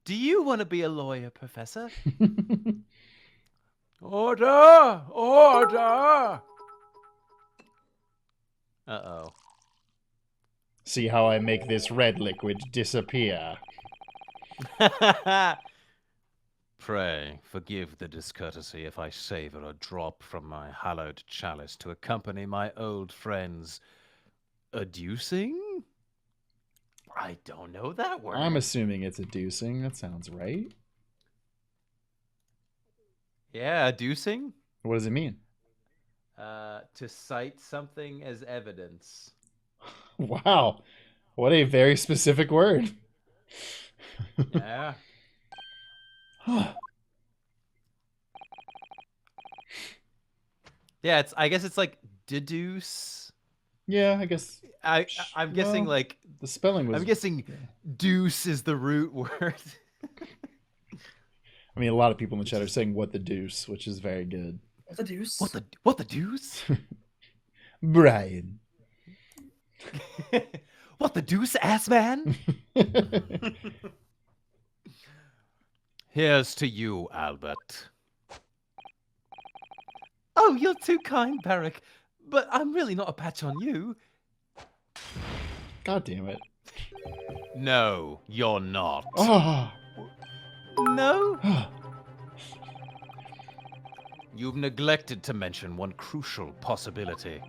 Do you want to be a lawyer, Professor? Order! Order! Uh-oh. See how I make this red liquid disappear. Pray, forgive the discourtesy if I savor a drop from my hallowed chalice to accompany my old friends adducing? I don't know that word. I'm assuming it's adducing. That sounds right. Yeah, adducing? What does it mean? To cite something as evidence. Wow. What a very specific word. Yeah. Yeah, I guess it's like deduce. Yeah, I guess I'm guessing well, like the spelling was... I'm guessing deuce is the root word. I mean, a lot of people in the chat are saying what the deuce, which is very good. The deuce. What the deuce? Brian. What the deuce, ass man? Here's to you, Albert. Oh, you're too kind, Barrack. But I'm really not a patch on you. God damn it. No, you're not. Oh. No? You've neglected to mention one crucial possibility.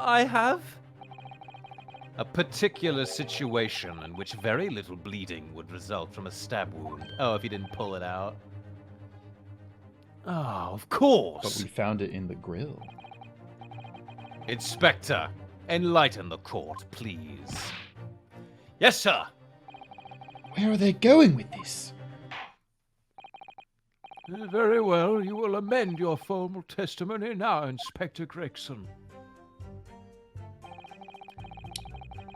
I have. A particular situation in which very little bleeding would result from a stab wound. Oh, if you didn't pull it out. Oh, of But course. we found it in the grill. Inspector, enlighten the court, please. Yes, sir. Where are they going with this? Very well, you will amend your formal testimony now, Inspector Gregson.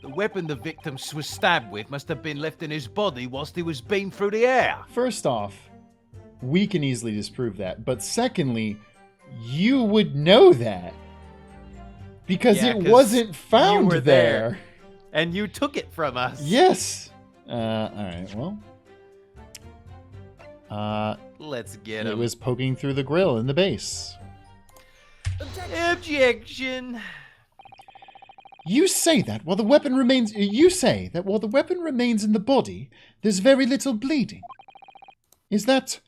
The weapon the victim was stabbed with must have been left in his body whilst he was beamed through the air. First off, we can easily disprove that. But secondly, you would know that. Because Yeah, it 'cause wasn't found you were there. And you took it from us. Yes. Alright, well. Let's get It him. was poking through the grill in the base. Objection. You say that while the weapon remains in the body, there's very little bleeding. Is that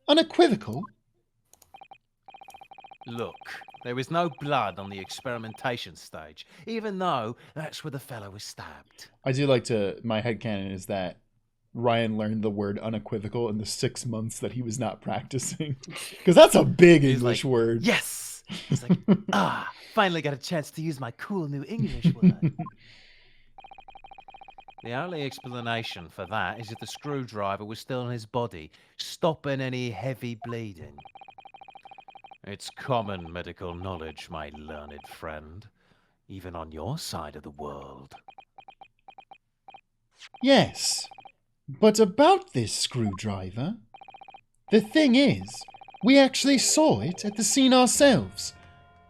unequivocal? Look, there was no blood on the experimentation stage, even though that's where the fellow was stabbed. I do like to. My headcanon is that Ryan learned the word unequivocal in the 6 months that he was not practicing. Because that's a big He's English like, word. Yes. He's like, finally got a chance to use my cool new English word. The only explanation for that is that the screwdriver was still in his body, stopping any heavy bleeding. It's common medical knowledge, my learned friend, even on your side of the world. Yes. But about this screwdriver, the thing is, we actually saw it at the scene ourselves,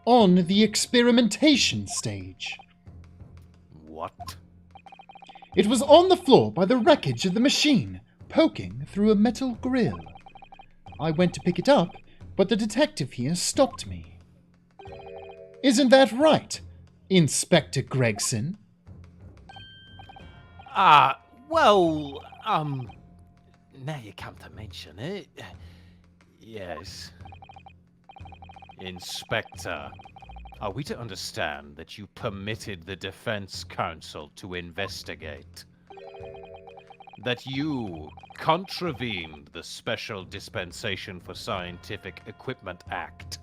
on the experimentation stage. What? It was on the floor by the wreckage of the machine, poking through a metal grill. I went to pick it up, but the detective here stopped me. Isn't that right, Inspector Gregson? Well, now you come to mention it. Yes. Inspector, are we to understand that you permitted the defense counsel to investigate? That you contravened the Special Dispensation for Scientific Equipment Act?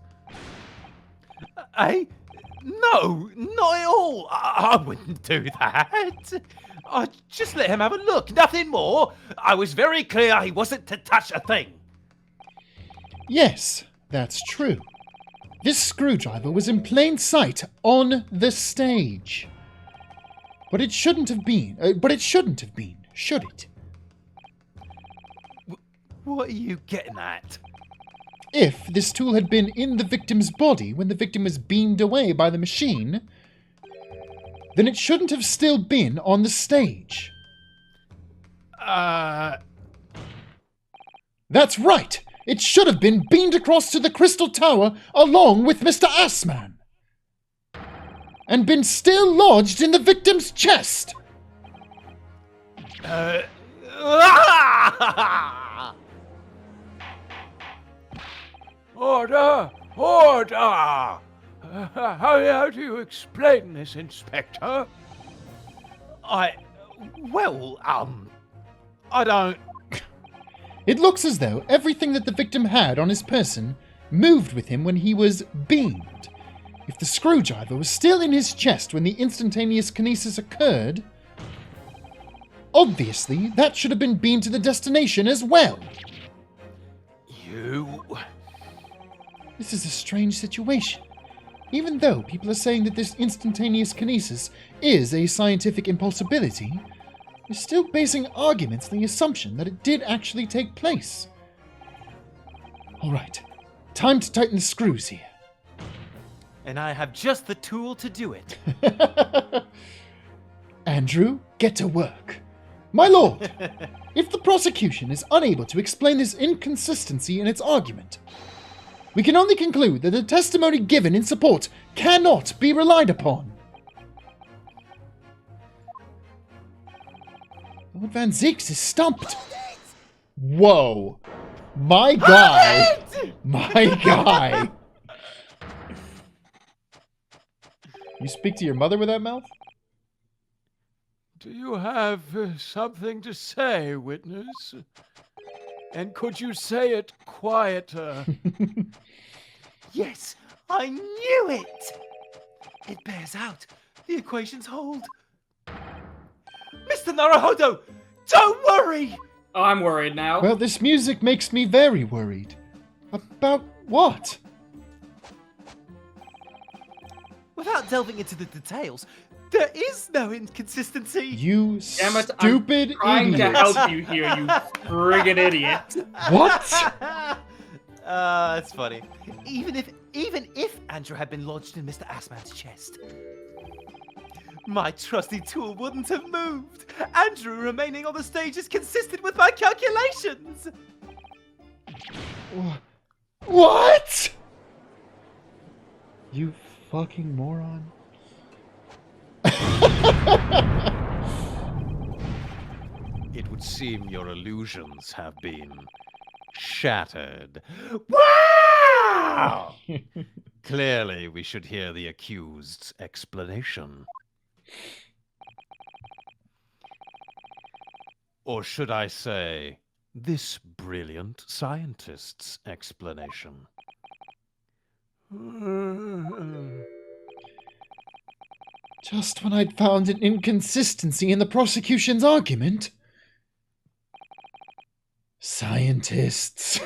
No, not at all. I wouldn't do that. I just let him have a look, nothing more. I was very clear he wasn't to touch a thing. Yes, that's true. This screwdriver was in plain sight on the stage. But it shouldn't have been. Should it? What are you getting at? If this tool had been in the victim's body when the victim was beamed away by the machine, then it shouldn't have still been on the stage. That's right! It should have been beamed across to the Crystal Tower along with Mr. Assman. And been still lodged in the victim's chest. Order! Order! How do you explain this, Inspector? I don't. It looks as though everything that the victim had on his person moved with him when he was beamed. If the screwdriver was still in his chest when the instantaneous kinesis occurred, obviously that should have been beamed to the destination as well. This is a strange situation. Even though people are saying that this instantaneous kinesis is a scientific impossibility, they're still basing arguments on the assumption that it did actually take place. Alright, time to tighten the screws here. And I have just the tool to do it. Andrew, get to work. My lord, if the prosecution is unable to explain this inconsistency in its argument, we can only conclude that the testimony given in support cannot be relied upon. Lord Van Zeeks is stumped. Whoa. My guy. My guy. You speak to your mother with that mouth? Do you have something to say, witness? And could you say it quieter? Yes, I knew it! It bears out. The equations hold. Mr. Naruhodo, don't worry! Oh, I'm worried now. Well, this music makes me very worried. About what? Without delving into the details, there is no inconsistency. You Damn it, stupid I'm trying idiot. to help you here, you friggin' idiot. What? That's funny. Even if Andrew had been lodged in Mr. Assman's chest, my trusty tool wouldn't have moved. Andrew remaining on the stage is consistent with my calculations. What? You fucking moron. It would seem your illusions have been shattered. Wow! Clearly, we should hear the accused's explanation. Or should I say, this brilliant scientist's explanation? Just when I'd found an inconsistency in the prosecution's argument. Scientists.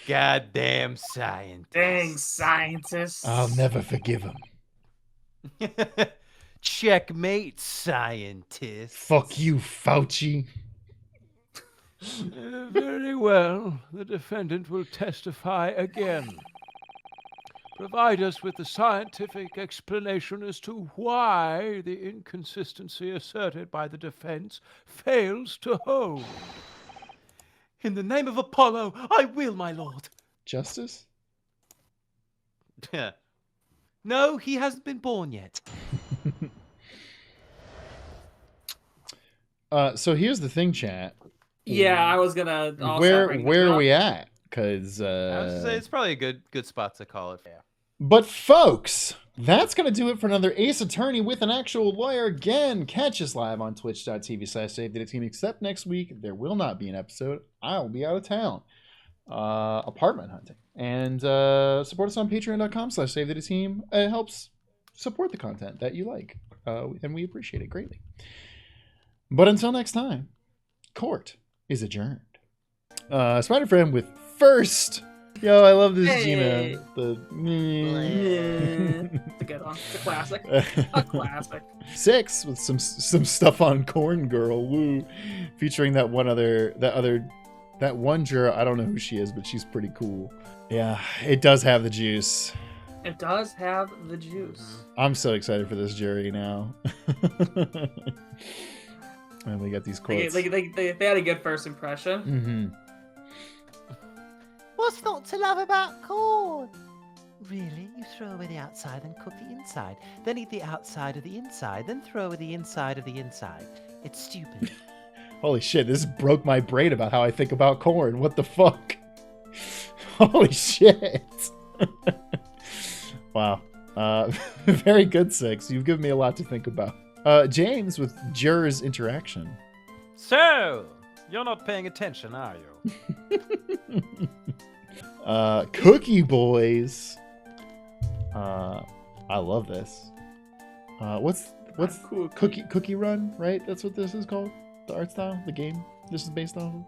Goddamn scientist. Dang scientists. I'll never forgive him. Checkmate, scientist. Fuck you, Fauci. Very well. The defendant will testify again. Provide us with the scientific explanation as to why the inconsistency asserted by the defense fails to hold. In the name of Apollo, I will, my lord. Justice? No, he hasn't been born yet. So here's the thing, chat. Yeah, I was gonna. Also Where bring are this up. we at? Because I was say it's probably a good spot to call it. Yeah. But folks, that's going to do it for another Ace Attorney with an actual lawyer. Again, catch us live on twitch.tv/SaveDataTeam. Except next week, there will not be an episode. I'll be out of town. Apartment hunting. And support us on patreon.com/SaveDataTeam. It helps support the content that you like. And we appreciate it greatly. But until next time, court is adjourned. Spider Friend with first... Yo, I love this Hey. Gmail. The It's a good one. It's a classic. A classic. 6 with some stuff on Corn Girl, woo, featuring that one juror. I don't know who she is, but she's pretty cool. Yeah, it does have the juice. It does have the juice. I'm so excited for this jury now. And we got these quotes. They had a good first impression. Mm-hmm. What's not to love about corn? Really? You throw away the outside and cook the inside, then eat the outside of the inside, then throw away the inside of the inside. It's stupid. Holy shit, this broke my brain about how I think about corn. What the fuck? Holy shit. Wow. Very good, 6. You've given me a lot to think about. James with jurors interaction. So, you're not paying attention, are you? Cookie Boys. I love this. What's Cool. Cookie Run, right? That's what this is called? The art style? The game this is based off of?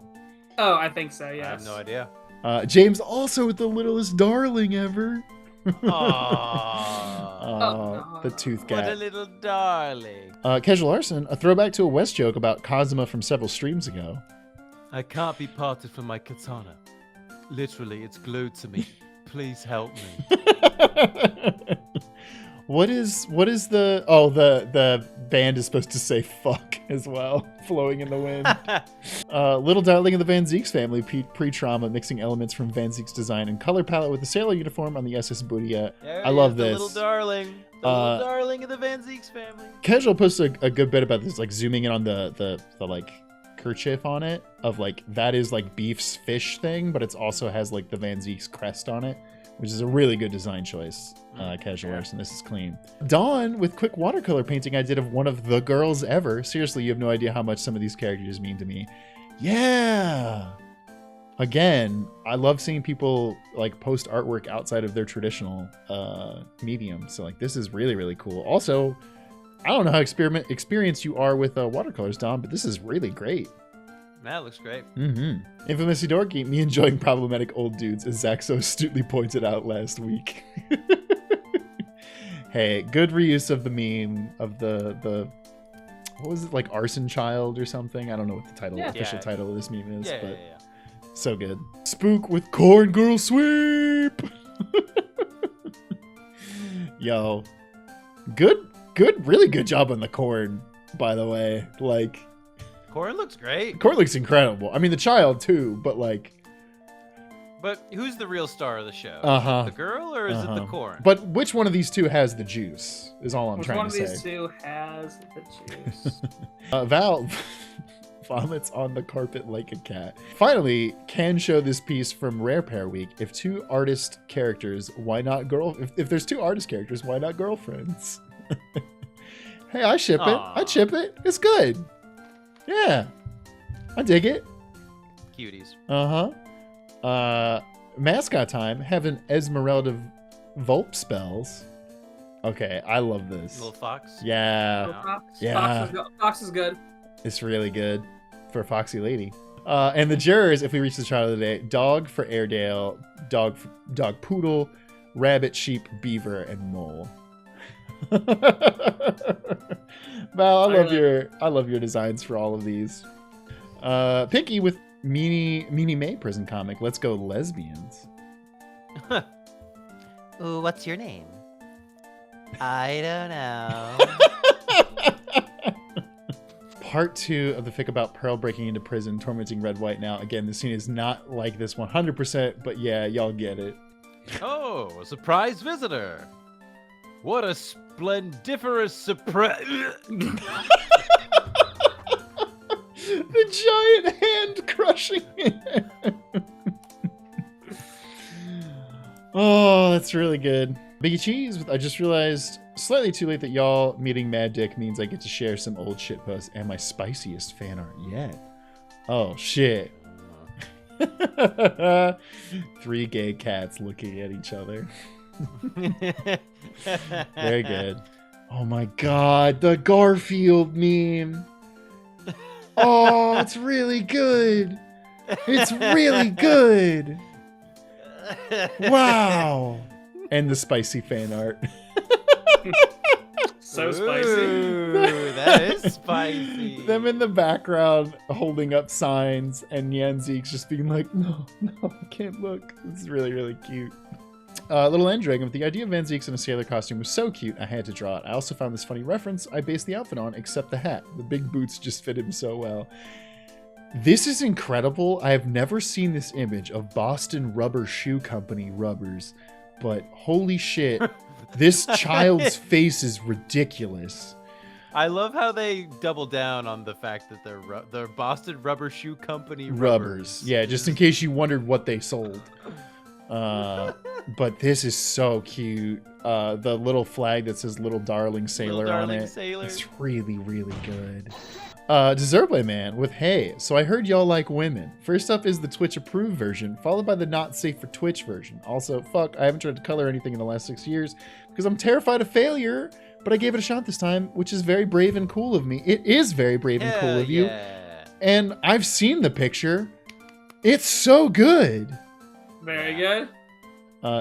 Oh, I think so, yes. I have no idea. James also with the littlest darling ever. Aww. The tooth What a gap. little darling. Casual Arson, a throwback to a West joke about Kazuma from several streams ago. I can't be parted from my katana. Literally, it's glued to me. Please help me. What is the band is supposed to say fuck as well, flowing in the wind. Little darling of the Van Zeeks family, pre-trauma, mixing elements from Van Zeeks design and color palette with the sailor uniform on the SS Bootia. I love this. The little darling. The little darling of the Van Zeeks family. Casual posted a good bit about this, like zooming in on the like kerchief on it of like that is like Beef's fish thing, but it's also has like the Van Zeeks crest on it, which is a really good design choice. Casual arson. This is clean. Dawn with quick watercolor painting I did of one of the girls ever. Seriously, you have no idea how much some of these characters mean to me. Yeah. Again, I love seeing people like post artwork outside of their traditional medium. So like this is really, really cool. Also, I don't know how experienced you are with watercolors, Dawn, but this is really great. That looks great. Infamously dorky, me enjoying problematic old dudes, as Zach so astutely pointed out last week. Hey, good reuse of the meme of the what was it, like Arson Child or something? I don't know what the official title of this meme is, but so good. Spook with corn girl sweep. Yo, good, really good job on the corn, by the way. Like, Corn looks great. corn looks incredible. I mean, the child too, but like. But who's the real star of the show? Uh-huh. The girl or is it the corn? But which one of these two has the juice? Is all I'm Which trying one to of say. these two has the juice? Val vomits on the carpet like a cat. Finally, can show this piece from Rare Pair Week. If two artist characters, why not if there's two artist characters, why not girlfriends? Hey, I ship it. I chip it. It's good. Yeah. I dig it. Cuties. Mascot time. Having Esmeralda Volp spells. Okay, I love this. Little fox. Yeah. Fox. Yeah. Fox is good. It's really good for a foxy lady. And the jurors, if we reach the child of the day, dog for Airedale, dog poodle, rabbit, sheep, beaver, and mole. Val, I love your designs for all of these. Pinky with Meanie May prison comic. Let's go lesbians. Ooh, what's your name? I don't know. Part 2 of the fic about Pearl breaking into prison, tormenting Red White now. Again, the scene is not like this 100%, but yeah, y'all get it. Oh, a surprise visitor. What a splendiferous surprise. The giant hand crushing it. Oh, that's really good. Biggie Cheese, I just realized slightly too late that y'all meeting Mad Dick means I get to share some old shit posts and my spiciest fan art yet. Oh, shit. 3 gay cats looking at each other. Very good. Oh my god, the Garfield meme. Oh, it's really good. It's really good. Wow. And the spicy fan art. So spicy. Ooh, that is spicy. Them in the background holding up signs and Yanzeek's just being like, no, I can't look. This is really, really cute. Little End Dragon, with the idea of Van Zeeks in a sailor costume was so cute, I had to draw it. I also found this funny reference I based the outfit on, except the hat. The big boots just fit him so well. This is incredible. I have never seen this image of Boston Rubber Shoe Company rubbers, but holy shit, this child's face is ridiculous. I love how they double down on the fact that they're Boston Rubber Shoe Company Rubbers. Yeah, just in case you wondered what they sold. But this is so cute. The little flag that says Little Darling Sailor on it. It's really, really good. Deserve Man with Hey, so I heard y'all like women. First up is the Twitch approved version, followed by the not safe for Twitch version. Also, fuck, I haven't tried to color anything in the last 6 years because I'm terrified of failure, but I gave it a shot this time, which is very brave and cool of me. It is very brave and cool of you. And I've seen the picture. It's so good. Very good.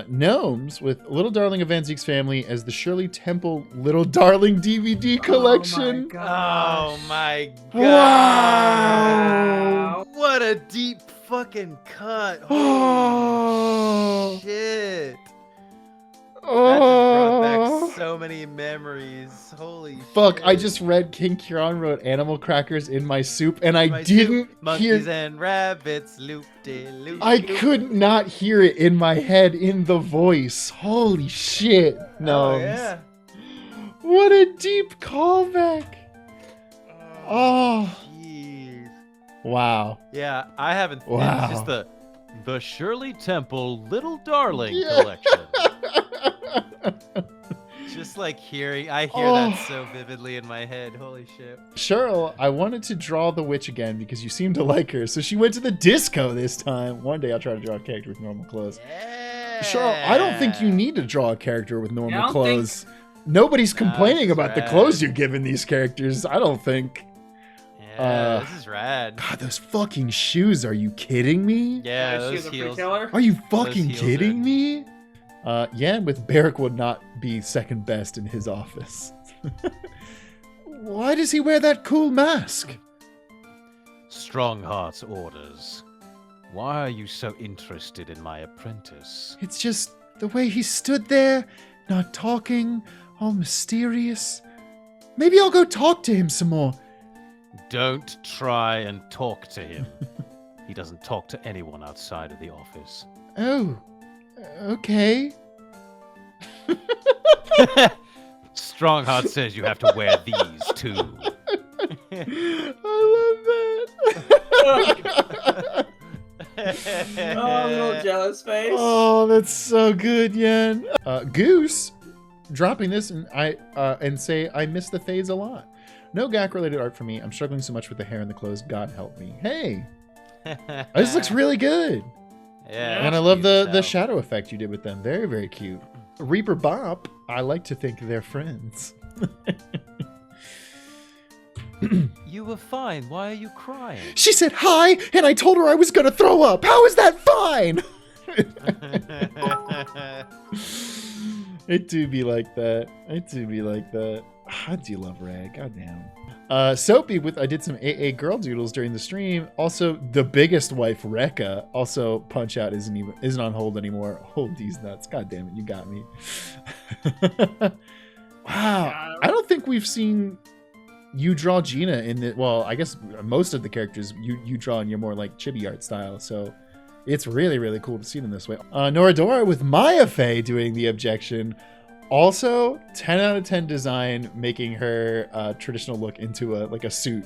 Gnomes with Little Darling of Van Zeek's family as the Shirley Temple Little Darling DVD collection. Oh my god. Wow. What a deep fucking cut. Oh. Holy shit. That Oh. just brought back so many memories. Holy Fuck, shit. I just read King Kieran wrote Animal Crackers in my soup and I My didn't soup, monkeys hear. and rabbits, loop-de-loop. I could not hear it in my head in the voice. Holy shit. No. Oh, yeah. What a deep callback. Oh. Jeez. Wow. Yeah, I haven't. Wow. It's just The Shirley Temple Little Darling Yeah. collection. Just like I hear that so vividly in my head. Holy shit. Cheryl, I wanted to draw the witch again because you seem to like her, so she went to the disco this time. One day I'll try to draw a character with normal clothes. Yeah. Cheryl, I don't think you need to draw a character with I normal don't clothes. Nobody's complaining that's about the rad. clothes you're giving these characters, I don't think. Yeah, this is rad. God, those fucking shoes, are you kidding me? Yeah, She's those a free heels. killer. Are you fucking heels kidding are- me? Yeah, with Barrick would not be second best in his office. Why does he wear that cool mask? Strongheart's orders. Why are you so interested in my apprentice? It's just the way he stood there, not talking, all mysterious. Maybe I'll go talk to him some more. Don't try and talk to him. He doesn't talk to anyone outside of the office. Oh, okay. Strongheart says you have to wear these too. I love that. Oh, little jealous face. Oh, that's so good, Yen. Goose, dropping this and say I miss the phase a lot. No GAC-related art for me. I'm struggling so much with the hair and the clothes. God help me. Hey, this looks really good. Yeah, And I that's love cute as the hell. shadow effect you did with them. Very, very cute. Reaper Bop, I like to think they're friends. You were fine. Why are you crying? She said hi, and I told her I was gonna throw up. How is that fine? It do be like that. It do be like that. I do love Rag. Goddamn. Soapy with I did some AA girl doodles during the stream. Also, the biggest wife, Rekka. Also, Punch Out isn't on hold anymore. Hold these nuts. God damn it, you got me. Wow. I don't think we've seen you draw Gina in the well, I guess most of the characters you draw in your more like chibi art style, so it's really, really cool to see them this way. Noradora with Maya Faye doing the objection. Also, 10 out of 10 design, making her traditional look into a suit.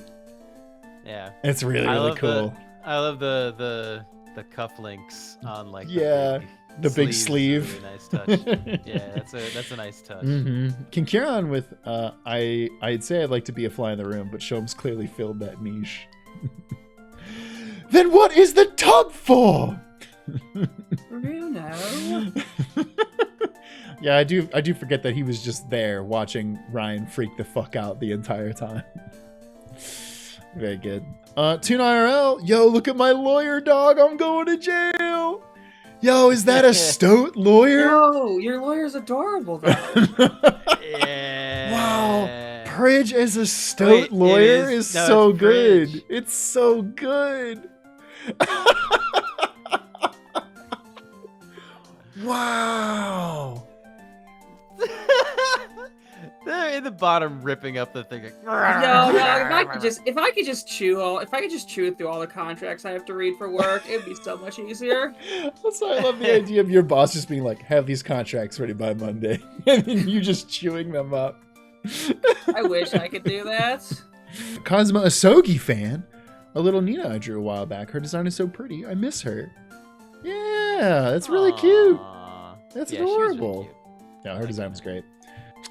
Yeah. It's really, I really love cool. I love the cufflinks on like Yeah, the big sleeve. Is a really nice touch. Yeah, that's a nice touch. Mm-hmm. Kinkiron with I'd say I'd like to be a fly in the room, but Shome's clearly filled that niche. Then what is the tub for? Bruno. Yeah, I do forget that he was just there watching Ryan freak the fuck out the entire time. Very good. Toon IRL, yo, look at my lawyer, dog. I'm going to jail. Yo, is that a stoat lawyer? No, your lawyer's adorable though. Yeah. Wow, Pridge as a stoat Wait, it lawyer is- is no, so it's good. Pridge. It's so good. Wow. They're in the bottom ripping up the thing. Like, No, if I could just chew through all the contracts I have to read for work, it'd be so much easier. That's why I love the idea of your boss just being like, have these contracts ready by Monday. And then you just chewing them up. I wish I could do that. Cosmo Asogi fan. A little Nina I drew a while back. Her design is so pretty. I miss her. Yeah, that's really cute. Aw. That's Yeah, she was really adorable. cute. Yeah, her design was great.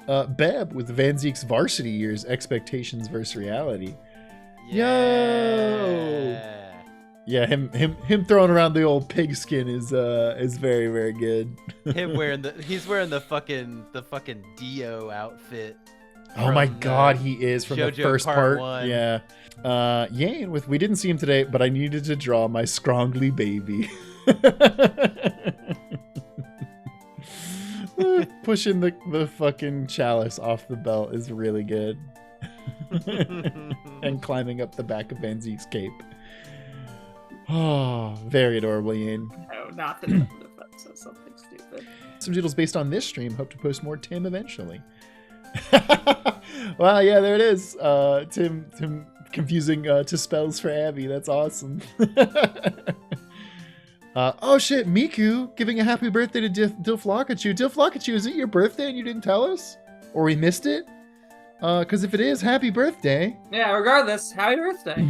Beb with Van Zeek's varsity years, expectations versus reality. Yo! Yeah, him throwing around the old pigskin is very, very good. He's wearing the fucking Dio outfit. Oh my from, god, he is from the JoJo first Part part. 1. Yeah. Yane with we didn't see him today, but I needed to draw my scrongly baby. Pushing the fucking chalice off the belt is really good. And climbing up the back of Van Zeek's cape. Oh, very adorable, Yane. No, not that if I said something stupid. Some doodles based on this stream. Hope to post more Tim eventually. Wow, yeah, there it is. Tim confusing to spells for Abby. That's awesome. Oh shit, Miku giving a happy birthday to Dilflockachu. Dilflockachu, is it your birthday and you didn't tell us? Or we missed it? Because if it is, happy birthday. Yeah, regardless, happy birthday.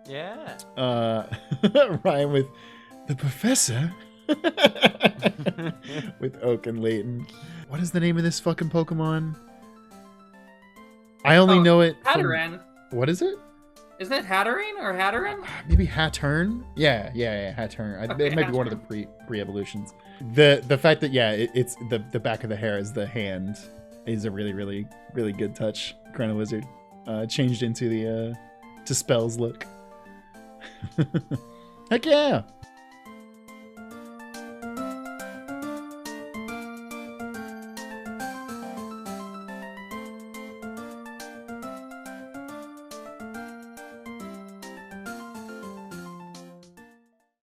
Yeah. Ryan with The professor? With Oak and Layton. What is the name of this fucking Pokemon? I only know it from... Hatterene. What is it? Isn't it Hatterene or Hatterene? Maybe Hattern? Yeah, Hattern. Okay, It might be one of the pre-evolutions. The fact that, yeah, it's the back of the hair is the hand is a really, really, really good touch. Chrono Wizard. Changed into the to spells look. Heck yeah!